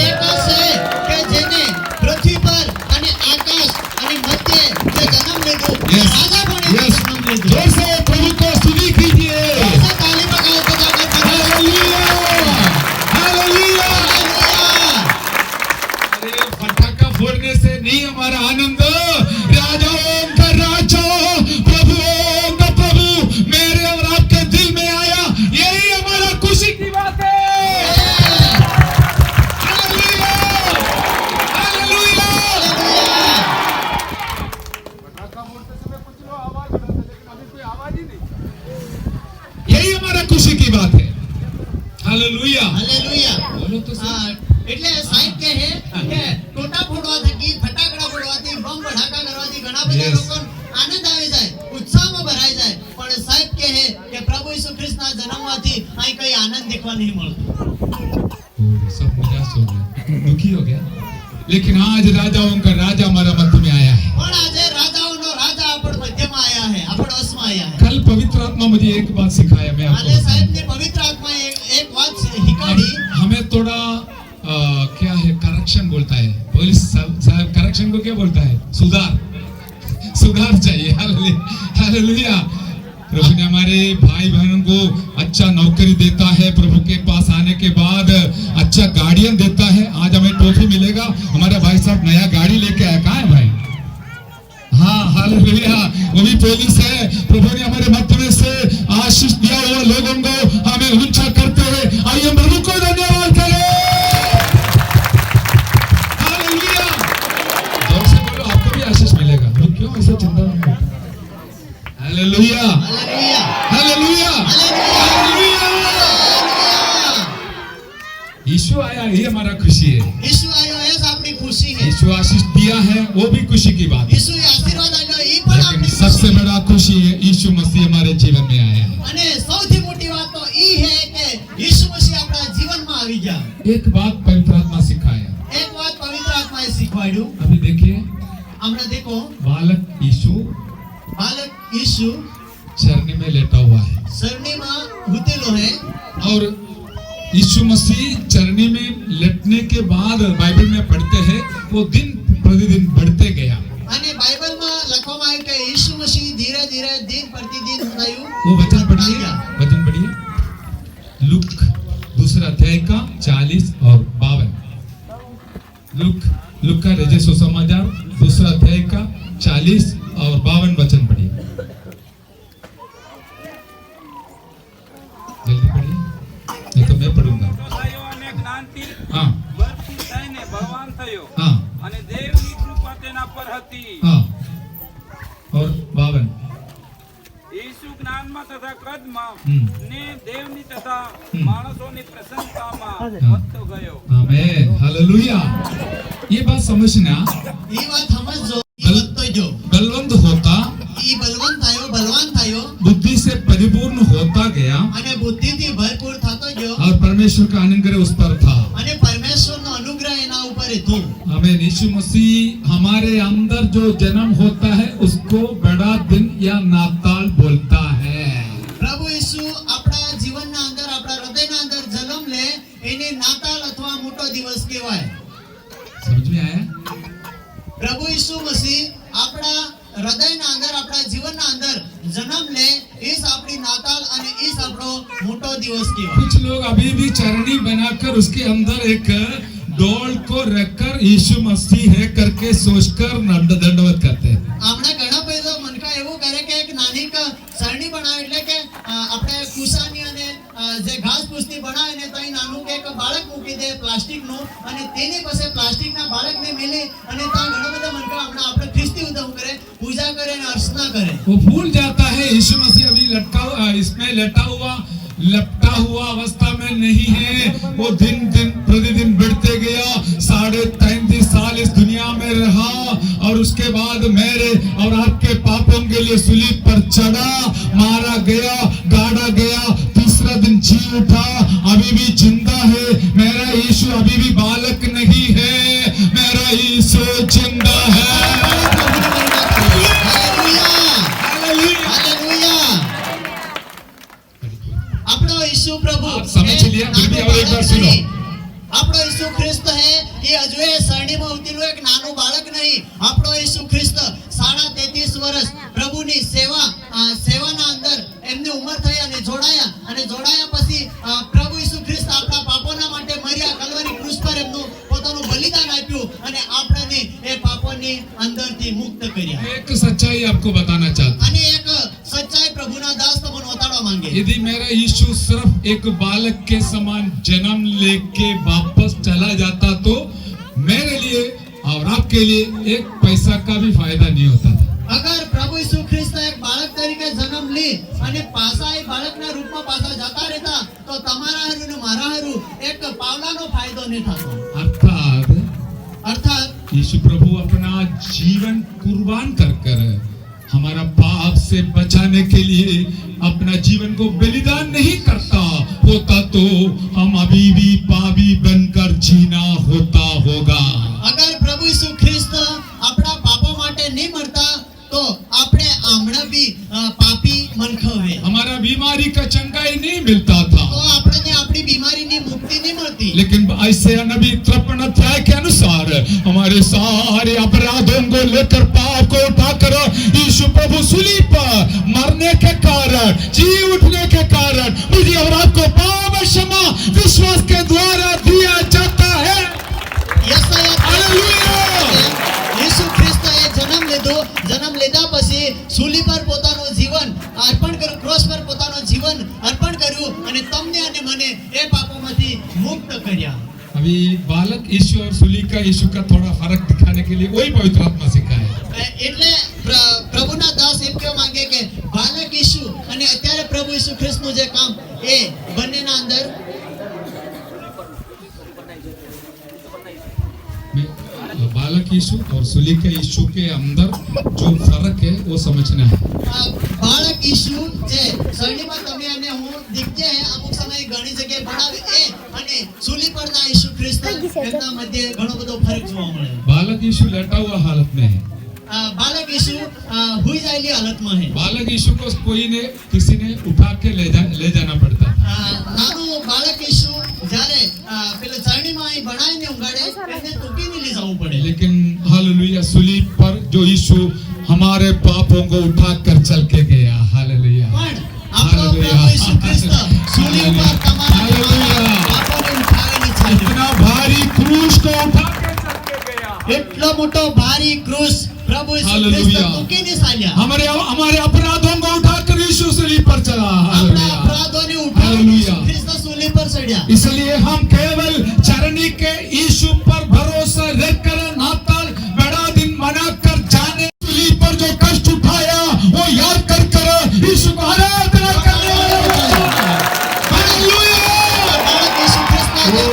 એક છે કે જેને પૃથ્વી પર અને આકાશ અને મધ્ય જે જન્મ લીધો એ રાજા બની જન્મ લીધો। जोर से प्रभु को स्तुति कीजिए। ऐसे ताली बजाओ बजाकर हालेलुया, हालेलुया। हालेलुया। अरे पटाखा फोड़ने से नहीं हमारा आनंद, राजाओं का राजा, प्रभुओं का प्रभु मेरे और आपके दिल में आया, यही हमारा खुशी की बात है। Hallelujah, hallelujah. यही हमारा खुशी की बात है। Hallelujah, hallelujah. बोलो तो सही। हाँ, એટલે સાહેબ કહે કે ટોટા ફોડવા થકી, ફટાકડા ફોડવાથી, બમ ભડાકા કરવાથી ઘણા બધા Yes. લોકોને આનંદ આવી જાય, ઉત્સાહમાં ભરાઈ જાય, પણ સાહેબ કહે કે પ્રભુ ઈસુ ખ્રિસ્તના જન્મમાંથી અહીં કઈ આનંદ દેખવા નહીં મળતો। सब निराश हो गया, दुखी हो गया। लेकिन आज राजाओं का राजा हमारा मध्य में आया है। પણ આજે રાજાઓનો રાજા આપણ મધ્યમાં આયા है, આપણ વશમાં આયા है। कल पवित्र आत्मा मुझे एक बात सिखाया, मैं आपको આજે बताऊं। સાહેબને પવિત્ર આત્માએ એક વાત શીખવાડી। हमें थोड़ा क्या है, करेक्शन बोलता है पुलिस साहब, करेक्शन को क्या बोलता है, सुधार चाहिए। हालेलुया। प्रभु ने हमारे भाई बहनों को अच्छा नौकरी देता है, प्रभु के पास आने के बाद अच्छा गाड़ियां देता है। आज हमें ट्रॉफी मिलेगा, हमारे भाई साहब नया गाड़ी लेके आया। कहाँ है भाई? हाँ, हालेलुया। वो भी पुलिस है। प्रभु ने हमारे मध्य में से आशीष दिया हुआ लोगों को हमें ऊंचा करते हुए आइए प्रभु को धन्यवाद करें। हालेलुया। जोर से बोलो, आपको भी आशीष मिलेगा। लोग क्यों ऐसे चिंता में होते हैं? Hallelujah, hallelujah, hallelujah, hallelujah, hallelujah. यीशु आया, ये हमारा खुशी है। ઈસુ આયો એ જ આપણી ખુશી है। यीशु आशीष दिया है, वो भी खुशी की बात है। ઈસુએ આશીર્વાદ આપ્યો એ પણ लेकिन આપણી सबसे ખુશી है। बड़ा खुशी है यीशु मसीह हमारे जीवन में आया है। અને સૌથી મોટી વાત તો ઈ है કે ઈસુ મસીહ આપણા જીવનમાં આવી ગયા। एक बात पवित्र आत्मा सिखाया, એક વાત પવિત્ર આત્માએ શીખવાડ્યું। अभी देखिए હમણાં देखो, बालक यीशु બાલક ઈસુ चरनी में लेटा हुआ है સરણીમાં ઘૂંટેલો है। और यीशु मसीह चरनी में लेटने के बाद बाइबल में पढ़ते हैं वो दिन प्रतिदिन बढ़ते गया। અને બાઇબલમાં લખવામાં આવ્યું કે ઈસુ મસીહ ધીરે ધીરે દિન प्रतिदिन થયું। वो वचन पढ़िए, वचन पढ़िए, लूक दूसरा अध्याय का 40 और 52। लूक का रजे सुसमाचार दूसरा अध्याय का 40 और 52 वचन पढ़िए, जल्दी पढ़िए, नहीं तो मैं पढ़ूंगा। થયો અને જ્ઞાનથી हाँ ભરપૂર થઈને બળવાન થયો हाँ અને દેવની કૃપા તેના પર હતી। हाँ और 52। ઈસુ જ્ઞાનમાં તથા કદમાં ને દેવની તથા માણસોની પ્રશંસામાં વધતો ગયો। आमेन, हालेलुया। ये बात समझना, ઈ વાત સમજજો। बुद्धि से परिपूर्ण होता गया અને બુદ્ધિથી ભરપૂર થતો ગયો और परमेश्वर का अनुग्रह उस पर था। અને પરમેશ્વરનો અનુગ્રહ એના ઉપર હતું। हमें यीशु मसीह हमारे अंदर जो जन्म होता है उसको बड़ा दिन या नाताल बोलता है। પ્રભુ ઈસુ આપણા જીવનના અંદર આપણા હૃદયના અંદર જન્મ લે એને નાતાલ અથવા મોટો દિવસ કહેવાય। समझ में आया? પ્રભુ ઈસુ મસીહ આપણા હૃદયના અંદર આપણા જીવનના અંદર જન્મ લે એ જ આપણી નાતાલ અને એ જ આપણો મોટો દિવસ કહેવાય। कुछ लोग अभी भी चरणी बनाकर उसके अंदर एक डोल को रखकर यीशु मसीह है करके सोचकर दंडवत करते हैं। આપણે ઘણા બધા મનકા એવું કરે કે એક નાની સરણી બનાવે એટલે કે આપણે કુસાની અને જે ઘાસ પૂસની બનાવે ને તઈ નાનું કે એક બાળક મૂકી દે પ્લાસ્ટિકનું અને તેની પાસે પ્લાસ્ટિકના બાળકને મિલે અને ત્યાં ઘણા બધા મનકા આપણે ખ્રિસ્તી ઉદમ કરે પૂજા કરે અને અર્ચના કરે। वो भूल जाता है यीशु मसीह अभी इसमें लपटा हुआ अवस्था में नहीं है। वो दिन प्रतिदिन बढ़ते गया, 33.5 साल इस दुनिया में रहा और उसके बाद मेरे और आपके पापों के लिए सूली पर चढ़ा, मारा गया, गाड़ा गया, तीसरा दिन जी उठा, अभी भी जिंदा है। मेरा यीशु अभी भी बालक नहीं है, मेरा यीशु जिंदा है। આપણો ઈસુ પ્રભુ आप समझ लिया? फिर भी और एक बार सुनो। આપણો ઈસુ ખ્રિસ્ત હે એ હજુ એ સરણીમાં ઉતરેલું એક નાનું બાળક નહીં। આપણો ઈસુ ખ્રિસ્ત 33.5 વર્ષ પ્રભુની સેવાના અંદર એમની ઉંમર થઈ અને જોડાયા પછી પ્રભુ ઈસુ ખ્રિસ્ત આપણા પાપોના માટે મર્યા, કલ્વરી ક્રૂસ પર એમનું પોતાનું બલિદાન આપ્યું અને આપણને એ પાપોની અંદરથી મુક્ત કર્યા। एक सच्चाई आपको बताना चाहता हूं। અને એક સચ્ચાઈ પ્રભુના દાસ તમને બતાડવા માંગે। यदि मेरा यीशु सिर्फ एक बालक के समान जन्म लेके वापस चला जाता तो मेरे लिए और आपके लिए एक पैसा का भी फायदा नहीं होता था। अगर प्रभु यीशु ख्रिस्त एक बालक तरीके जन्म ली અને પાછા એ બાળકના રૂપમાં પાછા જતા રહેતા તો તમારા હારું ને મારા હારું એક પાવલાનો ફાયદો નહીં થતો। अर्थात यीशु प्रभु अपना जीवन कुर्बान कर हमारा पाप से बचाने के लिए अपना जीवन को बलिदान नहीं करता होता तो हम अभी भी पापी बनकर जीना होता होगा। अगर प्रभु यीशु ख्रिस्त अपना पापों माटे नहीं मरता तो आपने आमणा भी पापी मनखव है। हमारा बीमारी का चंगाई नहीं मिलता था तो आपने ने अपनी बीमारी की मुक्ति नहीं मिलती। लेकिन ऐसे नबी 53 अध्याय के अनुसार हमारे सारे अपराधों को लेकर पाप को उठाकर यीशु प्रभु सूली पर मरने के कारण जी उठने के कारण मुझे और आपको पाप क्षमा विश्वास के द्वारा दिया जाता है। यीशु ख्रिस्त ए जन्म લીધા પછી सूली पर પોતાનું जीवन अर्पण કર્યું, ક્રોસ પર પોતાનું जीवन अर्पण કર્યું અને તમને અને મને એ પાપોમાંથી મુક્ત કર્યા। अभी बालक यीशु और सूली का यीशु का थोड़ा फर्क दिखाने के लिए वही पवित्र आत्मा सिखाए। એટલે પ્રભુના દાસ એમ કહેવા માંગે કે બાલક ઈસુ અને અત્યારે પ્રભુ ઈસુ ખ્રિસ્તનું જે કામ એ બંનેના અંદર बालक यीशु और सूली के यीशु के अंदर जो फर्क है वो समझना है। બાળક ઈસુ જે શરણીમાં તમે અને હું દીખજે અમુક સમય ઘણી જગ્યાએ ભણાવે એ અને सूली પરના ઈસુ ખ્રિસ્ત એમના મધ્ય ઘણો બધો ફરક જોવા મળે। बालक यीशु लेटा हुआ हालत में है। બાલક ઈસુ હુઈ જાયેલી હાલતમાં છે। बालक यीशु को किसी ने उठा के ले जाना पड़ता था। નાનું બાળક ઈસુ જ્યારે પેલે ચરણીમાં અહીં બનાવીને ઊંઘાડે એને તૂટીને લઈ જવું પડે। लेकिन हालेलुया सूली पर जो यीशु हमारे पापों को उठा कर चल के गया। हालेलुया પણ આપણો પ્રભુ ઈસુ ખ્રિસ્ત सूली પર તમારા પાપોને ઉઠાવીને ચાલ્યો। इतना भारी क्रूस को उठा के चल के गया। એટલો મોટો ભારી ક્રૂસ પ્રભુ ઈસુ ખ્રિસ્ત हालेलुया। તૂટીને ચાલ્યા। हमारे अपराधों को उठाकर यीशु सूली पर चला। આપણા हालेलुया। અપરાધોને ઉઠાવીને ઈસુ ખ્રિસ્ત सूली पर चढ़ा। इसलिए हम केवल चरणी के यीशु पर भरोसा रखकर नाताल बड़ा दिन मनाकर जाने सूली पर जो कष्ट उठाया वो याद कर यीशु को आराधना करने वाले हालेलुया। બાળક ઈસુ ખ્રિસ્તના ओ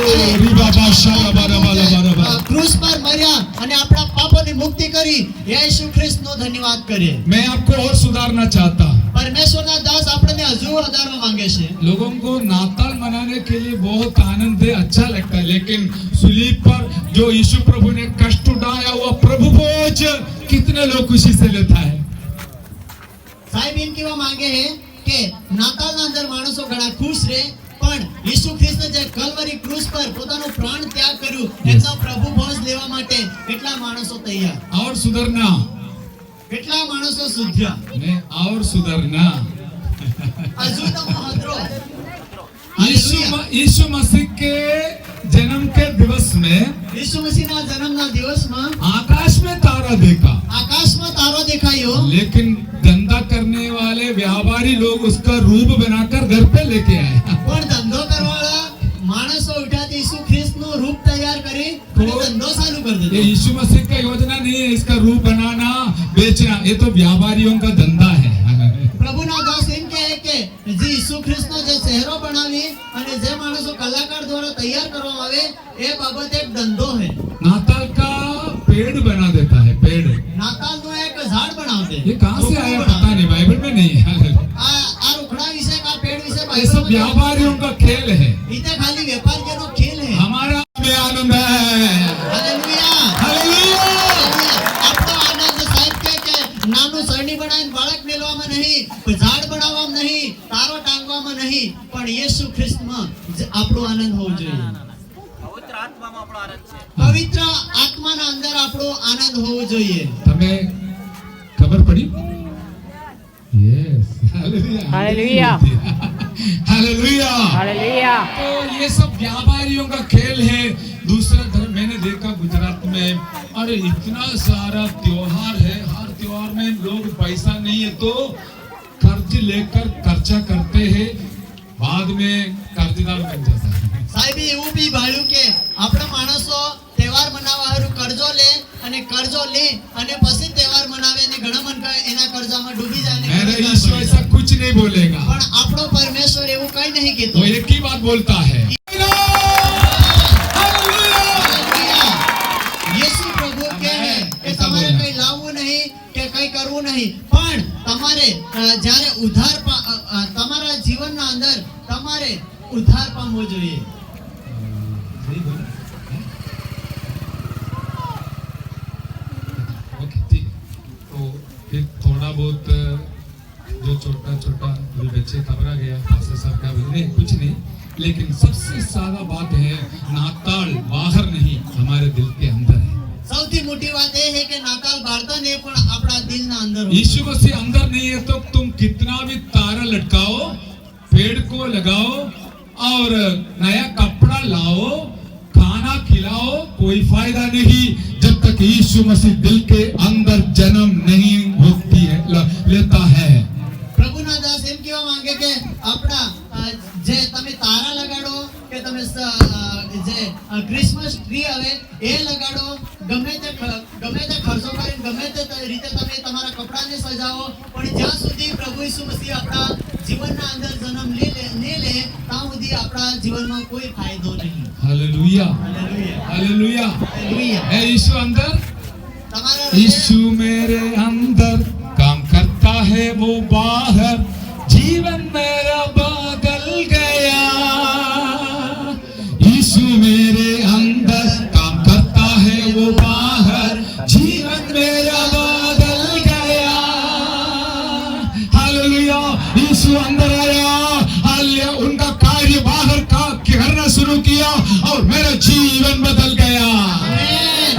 रीबा बादशाह बारा ક્રૂસ પર મર્યા અને આપણા પાપોની મુક્તિ કરી યીશુ ખ્રિસ્તનો ધન્યવાદ કરીએ। मैं आपको और सुधारना चाहता हूं। પરમેશ્વરના लोगों को नाताल मनाने के लिए बहुत आनंद है, अच्छा लगता है, लेकिन सूली पर जो यीशु प्रभु ने कष्ट उठाया हुआ प्रभु भोज कितने लोग खुशी से लेता है। સાહેબ એમ કહેવા માંગે છે કે નાતાલના અંદર માણસો ઘણા ખુશ રહે, પણ ઈસુ ખ્રિસ્ત જે કલ્વરી ક્રૂસ પર પોતાનો પ્રાણ ત્યાગ કર્યું એમનો પ્રભુ ભોજ લેવા માટે કેટલા માણસો તૈયાર, और सुधरना કેટલા માણસો સુધર્યા, ने और सुधरना। હજુ તો મહત્રો यीशु मसीह के जन्म के दिवस में ઈસુ મસીહના જન્મના દિવસમાં आकाश में तारा देखा, આકાશમાં તારો દેખાયો, लेकिन धंधा करने वाले व्यापारी लोग उसका रूप बनाकर घर पे लेके आए। પણ ધંધો કરવાવાળા માણસો ઉઠ્યાથી ઈસુ ખ્રિસ્તનું રૂપ તૈયાર કરી અને ધંધો ચાલુ કરી ये દીધો। यीशु मसीह का योजना नहीं है इसका रूप बनाना बेचना, ये तो व्यापारियों का धंधा है। પ્રભુના દાસ એમ કહે કે જે ઈસુ ખ્રિસ્તનો જે ચહેરો બનાવી અને જે માણસો કલાકાર દ્વારા તૈયાર કરવામાં આવે એ બાબત એક ધંધો છે। नाताल का पेड़ बना देता है, पेड़। નાતાલનો એક ઝાડ બનાવते, ये कहाँ से आया पता नहीं, बाइबल में नहीं है। આ રૂખડા વિશે આ પેડ વિશે ये सब બાઇબલમાં व्यापारियों का खेल है, ઈતે ખાલી વેપારીઓનો ખેલ છે। हमारा में आनंद है। Hallelujah, hallelujah. આપણો આનંદ સાહેબ કહે કે નાનું સરણી બનાવીને બાળક મેળવામાં નહીં, ઝાડ બનાવવામાં નહીં, તારો ટાંગવામાં નહીં, પણ યેસુ ખ્રિસ્તમાં આપણો આનંદ હોવો જોઈએ। પવિત્ર આત્મામાં આપણો આનંદ છે। પવિત્ર આત્માના અંદર આપણો આનંદ હોવો જોઈએ। तुम्हें खबर पड़ी? Yes, hallelujah, hallelujah. Hallelujah. Hallelujah. तो ये सब व्यापारियों का खेल है। दूसरा धर्म मैंने देखा गुजरात में, अरे इतना सारा त्योहार है, हर त्योहार में लोग पैसा नहीं है तो कर्ज लेकर खर्चा करते हैं, बाद में कर्जदार बन जाता है। સાહેબે એવું બી ભાળ્યું કે આપણા માણસો તહેવાર મનાવવા હારું કરજો લે અને કરજો લે અને પછી તહેવાર મનાવે અને ઘણા મનકા એના કર્જામાં ડૂબી જાય અને मेरा कर्जदार यीशु બની ऐसा જાય। कुछ नहीं बोलेगा, પણ આપણો પરમેશ્વર એવું કઈ નહીં કહેતો। वो एक ही बात बोलता है, हालेलुया। હાલેલુયા। યેસુ પ્રભુ કહે કે તમારે કઈ લાવવું નહીં કે કઈ કરવું નહીં, પણ તમારે જ્યારે ઉધાર તમારા જીવનના અંદર તમારે ઉધાર પામવો જોઈએ। सही बोला? ओके, ठीक है। तो फिर थोड़ा बहुत जो छोटा छोटा बच्चे घबरा गया, पास्टर साहब का नहीं कुछ नहीं, लेकिन सबसे ज्यादा बात है नाताल बाहर नहीं, हमारे दिल के अंदर है। સૌથી મોટી વાત એ છે કે નાતાલ બાળતા નહીં પણ આપણા દિલના અંદર હોય। यीशु मसीह अंदर नहीं है तो तुम कितना भी तारा लटकाओ, पेड़ को लगाओ और नया कपड़ा लाओ, खाना खिलाओ, कोई फायदा नहीं जब तक यीशु मसीह दिल के अंदर जन्म नहीं होती है, लेता है। પ્રભુના દાસ એમ કહેવા માંગે કે આપણા જે તમે તારા લગાડો કે તમે જે ક્રિસમસ ટ્રી આવે એ લગાડો, ગમે તે ખર્ચો કરીને ગમે તે રીતે તમે તમારા કપડાને સજાવો, પણ જ્યાં સુધી પ્રભુ ઈસુ મસીહ આપણા જીવનના અંદર જન્મ લે ત્યાં સુધી આપણા જીવનમાં કોઈ ફાયદો નહીં। Hallelujah, hallelujah, hallelujah. હાલેલુયા। है यीशु अंदर, તમારા यीशु मेरे अंदर काम करता है वो बाहर, जीवन मेरा बदल गया। यीशु मेरे अंदर काम करता है वो बाहर, जीवन मेरा बदल गया। हालेलुया। यीशु अंदर आया, हालेलुया, उनका कार्य बाहर का करना शुरू किया और मेरा जीवन बदल गया।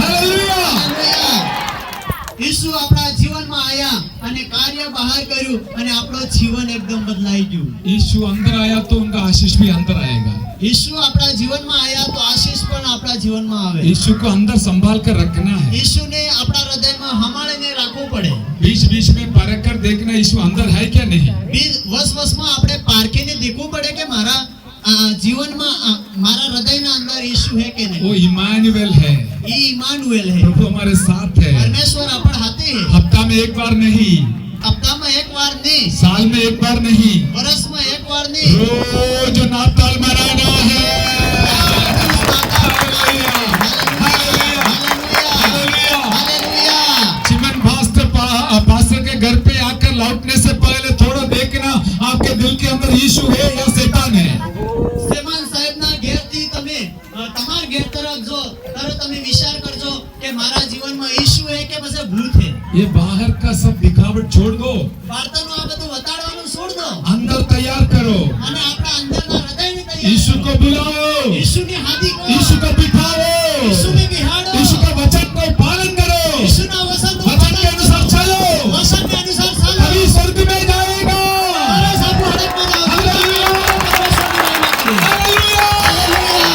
हालेलुया। ઈસુ આપણા જીવનમાં આયા અને કાર્ય બહાર કર્યું અને આપણો જીવન એકદમ બદલાઈ ગયું। यीशु अंदर आया तो उनका आशीष भी अंदर आएगा। ઈસુ આપણા જીવનમાં આયા તો આશીષ પણ આપણા જીવનમાં આવે। यीशु को अंदर संभाल कर रखना है, ઈસુને આપણા હૃદયમાં હમાળીને રાખવું પડે। बीच बीच में परख कर देखना यीशु अंदर है क्या नहीं। વસવસમાં આપણે પારખીને દેખવું પડે કે મારા જીવનમાં મારા હૃદયના અંદર ઈસુ છે કે નહીં। वो इमानुएल है, ઈ ઇમાનુએલ है, प्रभु हमारे साथ है। પરમેશ્વર આપણા હાથે છે। हफ्ता में एक बार नहीं, હપ્તામાં એક વાર નહીં, साल में एक बार नहीं, વર્ષમાં એક વાર નહીં, रोज नाताल मनाना है। Hallelujah, hallelujah. Hallelujah. Chiman pastor के घर पे आकर लौटने से पहले थोड़ा देखना आपके दिल के अंदर यीशु है या शैतान है। શેમાન સાહેબના ઘેરથી તમે તમારા ઘેર તરફ જો ત્યારે તમે વિચાર કરજો કે મારા જીવનમાં ઈશુ છે કે પછી ભૂત છે। ये बाहर का सब दिखावट छोड़ दो, વાર્તાનું આ બધું વતાડવાનું છોડ દો अंदर तैयार करो। અને આપણા અંદરના હૃદયને તૈયાર यीशु કરો। को बुलाओ, ઈશુની હાદી કરો, यीशु को बिठाओ, ઈશુને બિહાડો, यीशु का वचन को पालन करो, ઈશુના વચનનું वचन के પાલન अनुसार કરો। चलो, વચનને અનુસાર ચાલો। तभी स्वर्ग में जाएगा। ત્યારે સાચું હડકમાં જાઓ। હાલેલુયા! પરમેશ્વરની મહિમા કરો। हालेलुया! હાલેલુયા।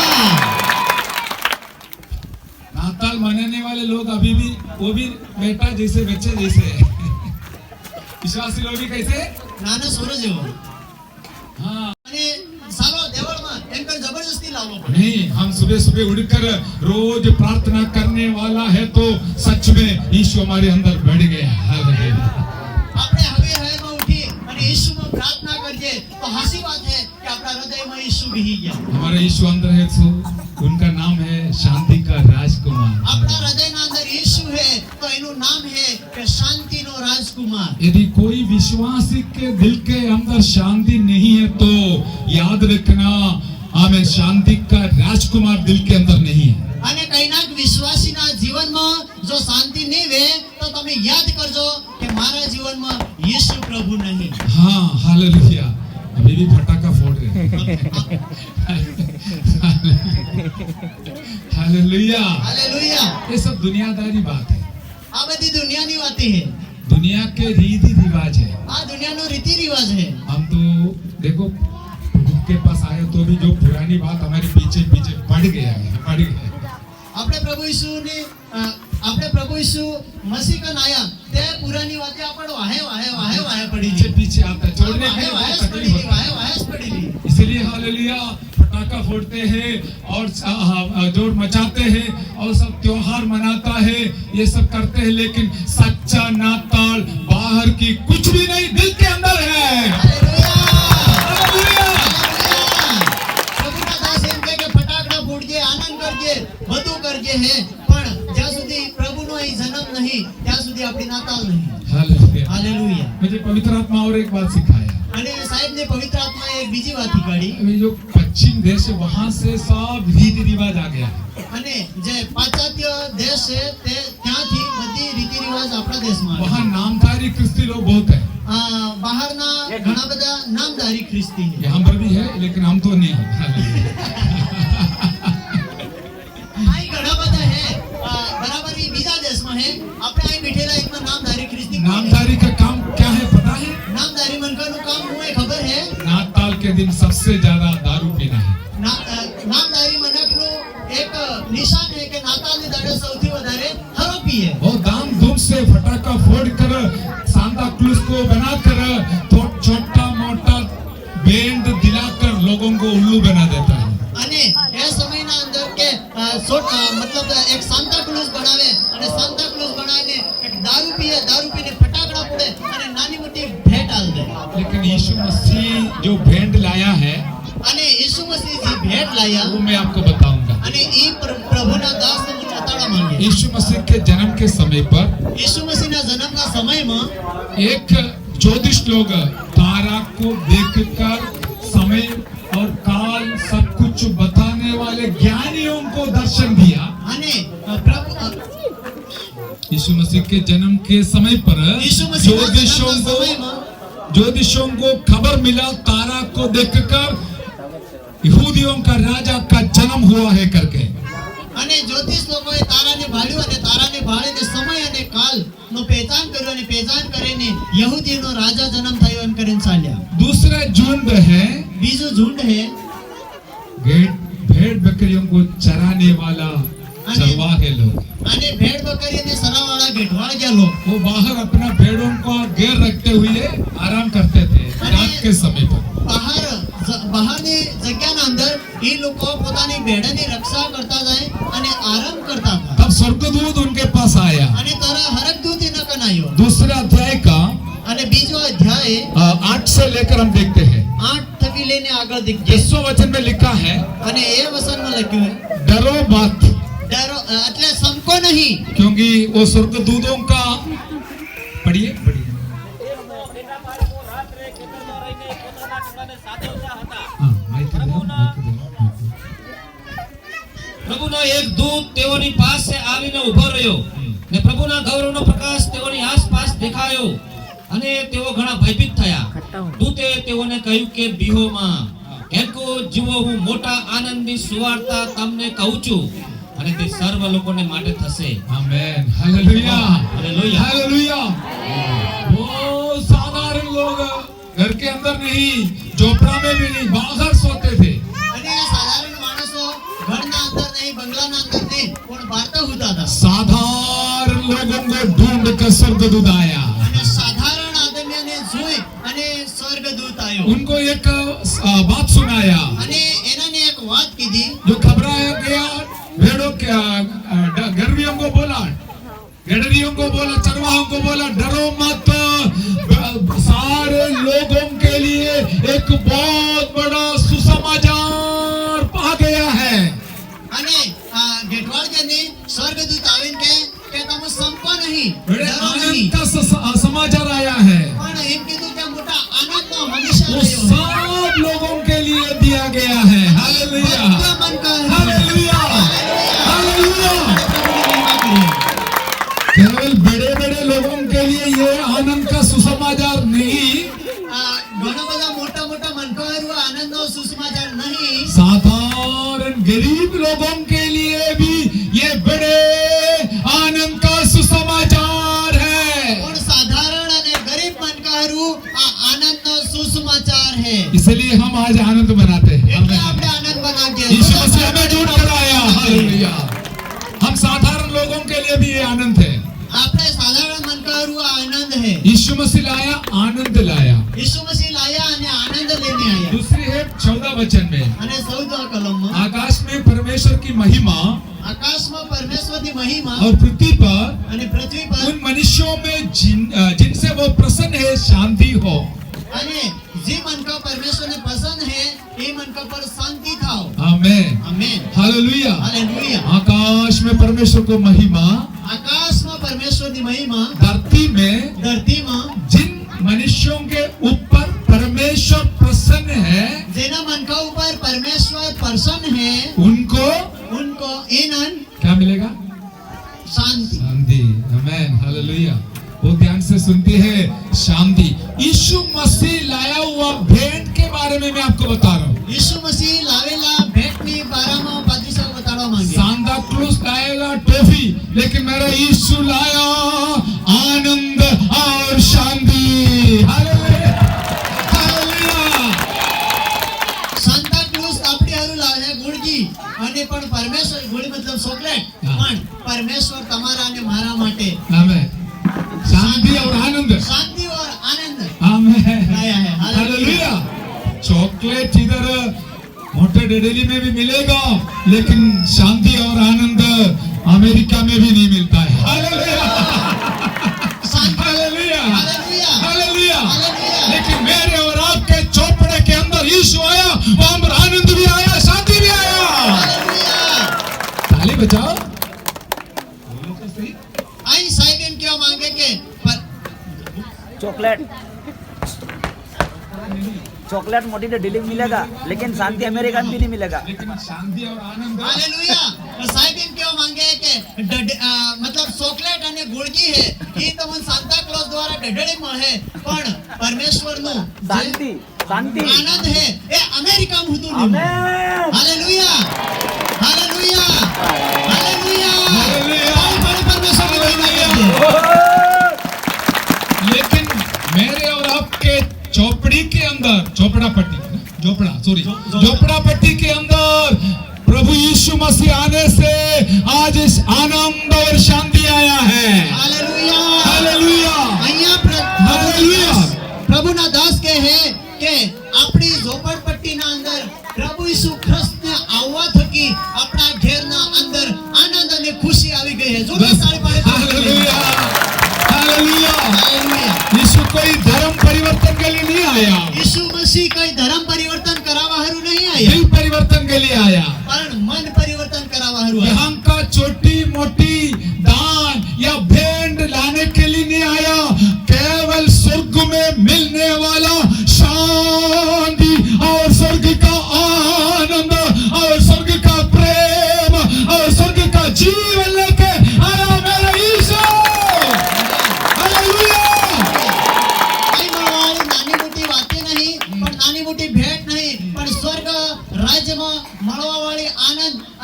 नाताल मनाने वाले लोग अभी भी वो भी बेटा जैसे बच्चे जैसे है। विश्वासी लोग भी कैसे? નાનો સોરો જેવો। हाँ, અને સાલો દેવળમાં એમ કઈ જબરજસ્તી લાવવો પડે। नहीं, हम सुबह सुबह उठकर रोज प्रार्थना करने वाला है तो सच में यीशु हमारे अंदर बढ़ गया। हालेलुया! આપણે હવે હૃદયમાં ઉઠી અને ઈશુમાં પ્રાર્થના કરીએ તો હાસી વાત છે કે આપણા હૃદયમાં ઈશુ બેહી ગયા। हमारा यीशु अंदर है तो उनका नाम है शांति का राजकुमार। આપણા હૃદયના અંદર ઈશુ છે તો એનું નામ છે કે શાંતિનો રાજકુમાર। यदि कोई विश्वासी के दिल के अंदर शांति नहीं है तो याद रखना, हमें शांति का राजकुमार दिल के अंदर नहीं है। અને કઈનાક વિશ્વાસીના જીવનમાં જો શાંતિ નહીં વે તો તમે યાદ કરજો કે મારા જીવનમાં ઈશુ પ્રભુ નહીં। हाँ, हालेलुया! अभी भी फटाका फोड़ रहे हैं। हालेलुया! હાલેલુયા। ये सब दुनियादारी बात है, આ બધી દુનિયાની વાતી છે। दुनिया के रीति रिवाज है। આ દુનિયાનો રીતિ રિવાજ છે। हम तो देखो प्रभु के पास आए तो भी जो पुरानी बात हमारे पीछे पीछे पड़ गया है। આપણે પ્રભુ ઈસુ મસીહ કન આયા તે પુરાની વાતે આપણે વાહે વાહે વાહે વાહે પડી पीछे ગઈ। पीछे आता है, छोड़ने के વાહે लिए વાહે बहुत જ પડી तकलीफ ગઈ, होता है। વાહે વાહે જ પડી ગઈ। इसलिए हालेलुया पटाखा फोड़ते हैं और जोर मचाते हैं और सब त्योहार मनाता है, ये सब करते हैं, लेकिन सच्चा नाताल बाहर की कुछ भी नहीं, दिल के अंदर है। હાલેલુયા। हालेलुया! હાલેલુયા। પ્રભુના દાસ એમ કહે કે ફટાકડા ફોડજે, આનંદ કરજે, બધું કરજે હે, પણ જ્યાં સુધી પ્રભુનો અહીં જન્મ નહીં ત્યાં સુધી આપણી નાતાલ નહીં। हालेलुया! હાલેલુયા। मुझे पवित्र आत्मा और एक बात सिखाया। અને સાહેબને પવિત્ર આત્માએ એક બીજી વાત શીખવાડી। अभी जो पश्चिम देश है वहां से सब रीति रिवाज आ गया है। અને જે પાશ્ચાત્ય દેશ છે તે ત્યાંથી બધી રીતિ રિવાજ આપણા દેશમાં આવે। वहाँ नामधारी क्रिस्ती लोग बहुत है, બહારના ઘણા બધા નામધારી ખ્રિસ્તી છે। यहाँ पर भी है लेकिन हम तो नहीं है। हालेलुया! અહીં ઘણા બધા છે, બરાબર એ બીજા દેશમાં છે। આપણે અહીં બેઠેલા એકમાં નામધારી ખ્રિસ્તી કોણ છે? नामधारी का काम क्या है पता है? નામધારી मनकाનું કામ હું એ खबर है। नाताल के दिन सबसे ज्यादा दारू पीना है। નામધારી मनकનું એક નિશાન છે કે નાતાલની દાડે સૌથી વધારે હરો પીએ। बहुत धाम धूम से फटाका फोड़ कर सांता क्लूज को बनाकर तो छोटा मोटा बैंड दिलाकर लोगों को उल्लू बना देता है। અને એ સમયના અંદર કે મતલબ એક સાન્તા ક્લુઝ બનાવે અને સાન્તા ક્લુઝ બનાવીને એક દારૂ પીને ફટાકડા ફોડે અને નાની મોટી ભેટ આલ દે। लेकिन यीशु मसीह जो बैंड लाया है અને ઈસુ મસીહ જે ભેટ લાયા वो मैं आपको बताऊंगा। અને ઈ પ્રભુના દાસને હું બતાડવા માંગે। यीशु मसीह के जन्म के समय पर ઈસુ મસીહના જન્મના સમયમાં एक ज्योतिष लोग तारा को देखकर समय और काल सब कुछ बताने वाले ज्ञानियों को दर्शन दिया। અને પ્રભુ यीशु मसीह के जन्म के समय पर ઈસુ મસીહના ज्योतिषों જન્મના को સમયમાં ज्योतिषों को खबर मिला तारा को देखकर यहूदियों का राजा का जन्म हुआ है करके। અને જ્યોતિષ લોકોએ તારાને ભાળ્યું અને તારાને ભાળીને સમય અને કાલનો પહેચાન કર્યું અને પહેચાન કરીને યહૂદીનો રાજા જન્મ થયો એમ કરીને ચાલ્યા। दूसरा झुंड है બીજું ઝુંડ છે भेड़ बकरियों को चराने वाला चरवाहे लोग। અને ભેડ બકરીને સરાવાળા ગેઠવાળિયા લોક। वो बाहर अपना भेड़ों को घेर रखते हुए आराम करते थे रात के समय पर। બહારની જગ્યાના અંદર એ લોકો પોતાની ભેડની રક્ષા કરતા જાય અને આરામ કરતા હતા। तब स्वर्गदूत उनके पास आया। અને તારા હરકદૂત એના કન આવ્યો। दूसरे अध्याय का અને બીજો અધ્યાય 8 से लेकर हम देखते हैं। 8 થકી લઈને આગળ દીકજે। 10वें वचन में लिखा है અને એ વચનમાં લખ્યું છે डरो मत, ડરો એટલે સંકો નહીં। क्योंकि वो स्वर्गदूतों का पढ़िए बेटा मारे को रात रे તે ખેતરમાં રહીને પોતાના ટોળાને સાચવતા હતા. हाँ माइक दे दो, माइक दे दो। પ્રભુનો એક દૂત તેઓની પાસે આવીને ઊભો રહ્યો ને પ્રભુના ગૌરવનો પ્રકાશ તેઓની આસપાસ દેખાયો અને તેઓ ઘણા ભયભીત થયા. દૂતે તેઓને કહ્યું કે બીહોમાં, કેમ કે જુઓ હું મોટા આનંદની સુવાર્તા તમને કહું છું અને તે સર્વ લોકોને માટે થશે. Amen hallelujah hallelujah. हालेलुया। वो साधारण लोग घर के अंदर नहीं, झोपड़ा में भी नहीं, बाहर सोते थे। અને આ સાધારણ માણસો ઘરના અંદર નહીં, બંગલાના અંદર નહીં, પણ બહાર તો હોતા હતા. साधारण लोगों को ढूंढ कर स्वर्गदूत आया। અને સાધારણ આદમીઓને જોઈ અને સ્વર્ગદૂત આવ્યો उनको एक बात सुनाया। અને એનાને એક વાત કીધી. जो घबराया गया भेड़ों के गर्वियों को बोला, गडरियों को बोला, चरवाहों को बोला, डरो मत, सारे लोगों के लिए एक बहुत बड़ा सुसमाचार पा गया है। અને ગેટવાળજને સ્વર્ગદૂત આવીને કહે કે તમે સંપો નહીં, बड़े ડરો आनंद નહીં. का समाचार आया है। પણ એમ કીધું કે મોટા આનંદનો હંમેશા वो રહ્યો है. सब लोगों के लिए दिया गया है। हालेलुया બધા મન કહે हालेलुया हालेलुया। केवल बड़े बड़े लोगों के लिए ये आनंद का सुसमाचार नहीं, ઘણા બધા મોટા મોટા મનકારો આનંદનો સુસમાચાર નહીં, साधारण गरीब लोगों के लिए भी ये बड़े आनंद का सुसमाचार है। પણ સાધારણ અને ગરીબ મનકારો આ આનંદનો સુસમાચાર है. इसलिए हम आज आनंद मनाते हैं। એટલે આપણે આનંદ મનાવીએ. यीशु मसीह हमें ढूंढ कर आया। हालेलुया। हम साधारण लोगों के लिए भी ये आनंद है। આપણે સાધારણ મનકારો આ આનંદ है. यीशु मसीह लाया, आनंद लाया। ઈસુ મસીહ લાયા અને આનંદ લઈને આયા. दूसरी है 14 वचन में, અને 14 કલમમાં आकाश में परमेश्वर की महिमा આકાશમાં પરમેશ્વરની મહિમા और पृथ्वी पर અને पृथ्वी पर उन मनुष्यों में जिनसे वो प्रसन्न है शांति हो। અને જે મનકા પરમેશ્વરને પસંદ है એ મનકા પર શાંતિ થાઓ. आमेन આમેન. हालेलुया। હાલેલુયા. आकाश में परमेश्वर को महिमा, આકાશમાં પરમેશ્વરની મહિમા, धरती में ધરતીમાં जिन मनुष्यों के ऊपर परमेश्वर प्रसन्न है જેના મનકા ઉપર પરમેશ્વર પ્રસન્ન है उनको उनको इनन क्या मिलेगा? शांति. शांति। Amen hallelujah. वो ध्यान से सुनती है शांति। यीशु मसीह लाया हुआ भेंट के बारे में मैं आपको बता रहा हूँ। ઈસુ મસીહ લાવેલા ભેટની બારામાં પાત્રીસો બતાડવા માંગે. सांता क्लूज लाएगा टॉफी, लेकिन मेरा यीशु लाया आनंद और शांति। Hallelujah hallelujah. सांता क्लॉज આપણી હારું લાવે ગુણજી અને પણ પરમેશ્વર ગુણી મતલબ ચોકલેટ હા. પણ પરમેશ્વર તમારા અને મારા માટે आमेन। शांति और आनंद। शांति और आनंद आमेन लाया है. हालेलुया। चॉकलेट इधर मोटे डेली में भी मिलेगा, लेकिन शांति और आनंद अमेरिका में भी नहीं मिलता है। हालेलुया शांति. Hallelujah hallelujah. हालेलुया। हालेलुया. लेकिन मेरे और आपके चोपड़े के अंदर यीशु आया, वहां पर आनंद भी आया, शांति भी आया। हालेलुया. ताली बजाओ। અહીં સાહેબ એમ કહેવા માંગે કે चॉकलेट मोटी तो डीलिंग मिलेगा, लेकिन शांति अमेरिका में भी नहीं मिलेगा। लेकिन शांति और आनंद हालेलुया. સાહેબ એમ કહેવા માંગે કે મતલબ ચોકલેટ અને ગુળગી હે એ તમને સાન્તા ક્લોઝ દ્વારા ડઢળી મળે, પણ પરમેશ્વરનું शांति शांति આનંદ હે એ અમેરિકામાં હોતું નહીં. आमेन। हालेलुया. हालेलुया. हालेलुया. हालेलुया। बहुत बड़े परमेश्वर की महिमा है. लेकिन मेरे और आपके चौपड़ी के अंदर, झोपड़ा पट्टी के अंदर प्रभु यीशु मसीह आने से आज इस आनंद और शांति आया है। हालेलुया. हालेलुया અહીંયા हालेलुया। પ્રભુના દાસ કહે છે કે આપણી ઝોપડપટ્ટીના અંદર પ્રભુ ઈસુ ખ્રિસ્તને આવવા થકી આપણા ઘેરના અંદર આનંદ અને ખુશી આવી ગઈ છે. જોરદાર તાળી પાડે. Hallelujah hallelujah. हालेलुया. यीशु कोई धर्म परिवर्तन के लिए नहीं आया, ઈસુ મસીહ કઈ ધર્મ પરિવર્તન કરાવવા હારું નહીં આયા, दिल परिवर्तन के लिए आया। પણ મન પરિવર્તન કરાવવા હારું આયા. यहाँ का छोटी मोटी दान या भेंट लाने के लिए नहीं आया, केवल स्वर्ग में मिलने वाला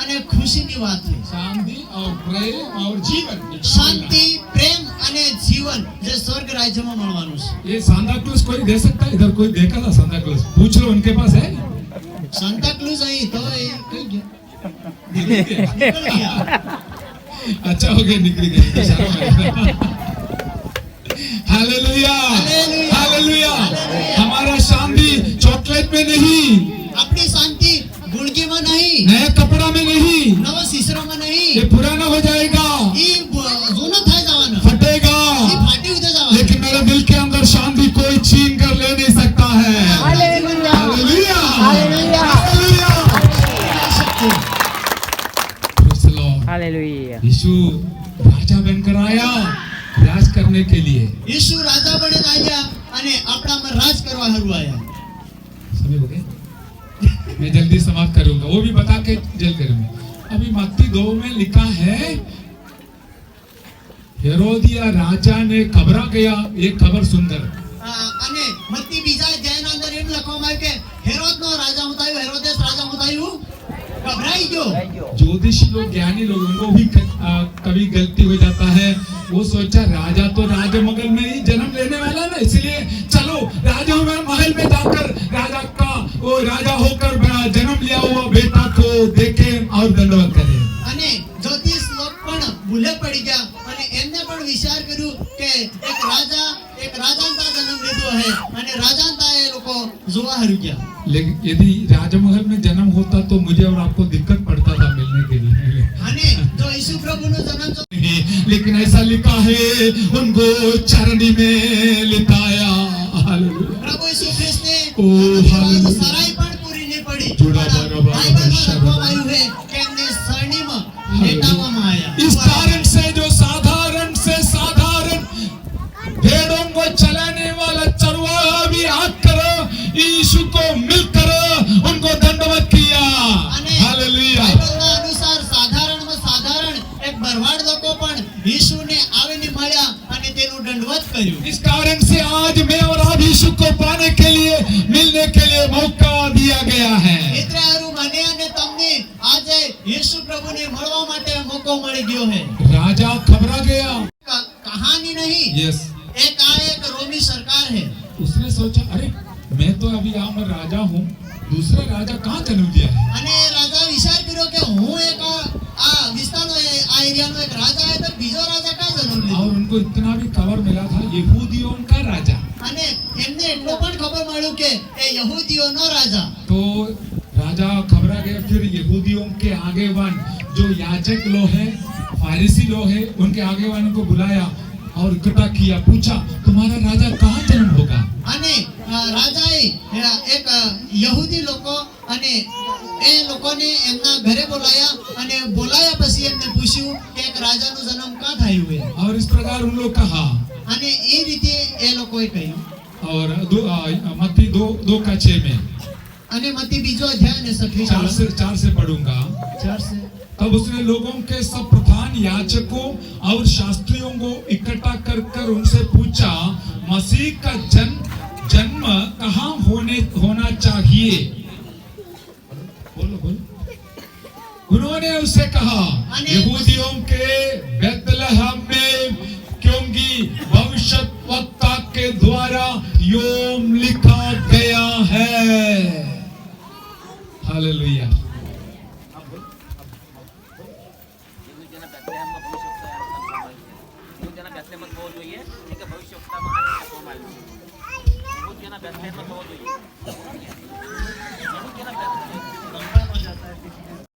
અને ખુશીની વાત છે. शांति और प्रेम और जीवन શાંતિ, પ્રેમ અને જીવન જે સ્વર્ગ રાજ્યમાં મળવાનું છે. ये सांता क्लॉज कोई दे सकता है? इधर कोई देखा था सांता क्लॉज? पूछ लो उनके पास है? સાન્તા ક્લૂઝ અહીં તો એ કઈ ગયા? निकल गया। નીકળી ગયા. अच्छा हो गया निकल गया तो शर्म आया। Hallelujah hallelujah. हालेलुया। हमारा शांति चॉकलेट में नहीं, આપણી શાંતિ ગુણગીમાં નહીં, नया कपड़ा में नहीं, નવા શીશરામાં નહીં. ये पुराना हो जाएगा, ઈ જૂનો થઈ જવાનો, फटेगा, ઈ ફાટી ઉતરી જવાનો. लेकिन मेरे दिल के अंदर शांति कोई छीन कर ले नहीं सकता है। Hallelujah. Hallelujah hallelujah. Hallelujah. Praise the Lord। Hallelujah. यीशु राजा बनकर आया राज करने के लिए। ઈસુ રાજા બનીને આવ્યા અને આપણામાં રાજ કરવા હારું આયા. सभी हो गए? मैं जल्दी समाप्त करूंगा, वो भी बता के जल्द करूंगा। अभी मत्ती 2 में लिखा है हेरोदिया राजा ने घबरा गया एक खबर सुनकर। અને મત્તી બીજા અધ્યાયના અંદર એમ લખવામાં આવ્યું કે હેરોદનો રાજા હું થયું, હેરોદેસ રાજા હું થયું, ગભરાઈ ગયો. ज्योतिषी लोग ज्ञानी लोग उनको भी कभी गलती हो जाता है। वो सोचा राजा तो राजमहल में ही जन्म लेने वाला ना, इसलिए चलो राजा महल में जाकर राजा का वो राजा होकर जन्म लिया हुआ बेटा को देखे और दंडवत करे। અને જ્યોતિષ લોક પણ ભૂલે પડી ગયા અને એમને પણ વિચાર કર્યું કે એક રાજાંતા જન્મ લીધો છે અને રાજાંતા એ લોકો જોવા હારું ગયા. लेकिन यदि राजमहल में जन्म होता तो मुझे और आपको दिक्कत पड़ता था मिलने के लिए। અને જો ઈસુ પ્રભુનો જન્મ જો लेकिन ऐसा लिखा है उनको चरनी में लिटाया। हालेलुया। પ્રભુ ઈસુ ખ્રિસ્તને ઓ, હાલેલુયા. સરાઈ પણ પૂરી નહીં પડી. જોડા પણ બરાબર બાઇબલમાં શબ્દ. લખવામાં આવ્યું છે કે એમને સરણીમાં લેટાવવામાં આવ્યા. इस कारण से जो साधारण से साधारण भेड़ों को चलाने वाला चरवाहा भी आकर यीशु को मिलकर उनको दंडवत किया। અને हालेलुया। બાઇબલના અનુસાર સાધારણમાં સાધારણ એક બરવાડ લોકો પણ ઈસુને આવીને મળ્યા અને તેનું દંડવત કર્યું. इस कारण से आज मैं और आप यीशु को पाने के लिए मिलने के लिए मौका दिया गया है। મિત્ર હારું મને અને તમને આજે ઈસુ પ્રભુને મળવા માટે મોકો મળી ગયો છે. राजा घबरा गया। કહાની નહીં, यस। એક રોમી સરકાર है. उसने सोचा अरे मैं तो अभी यहाँ पर राजा हूँ, दूसरा राजा कहाँ जन्म दिया है? અને રાજા વિચાર કર્યો કે હું એક આ વિસ્તારનો આ એરિયાનો એક રાજા है તો બીજો રાજા કા જન્મ લીધો. और उनको इतना भी खबर मिला था यहूदियों का राजा। અને એમને એટલો પણ ખબર મળ્યું કે એ યહૂદીઓનો રાજા. तो राजा घबरा गया। फिर यहूदियों के आगेवान जो याजक लोग हैं, फारिसी लोग हैं, उनके आगेवानों को बुलाया और इकट्ठा किया, पूछा तुम्हारा राजा कहाँ जन्म होगा? અને રાજાએ એક યહૂદી લોકો અને એ લોકોને એમના ઘરે બોલાયા અને બોલાયા પછી એમને પૂછ્યું કે એક રાજાનો જન્મ કાં થયું છે. और इस प्रकार उन लोग कहा। અને એ રીતે એ લોકોએ કહ્યું. और मत्ती 2:6 में અને મત્તી બીજો અધ્યાય અને 4 से पढ़ूंगा। 4 से तब उसने लोगों के सब प्रधान याजकों और शास्त्रियों को इकट्ठा कर कर उनसे पूछा मसीह का जन्म कहाँ होना चाहिए? बोलो बोलो। उन्होंने उससे कहा यहूदियों के बेथलेहम में, क्योंकि भविष्यद्वक्ता के द्वारा योम लिखा गया है। हालेलुया। ભવિષ્ય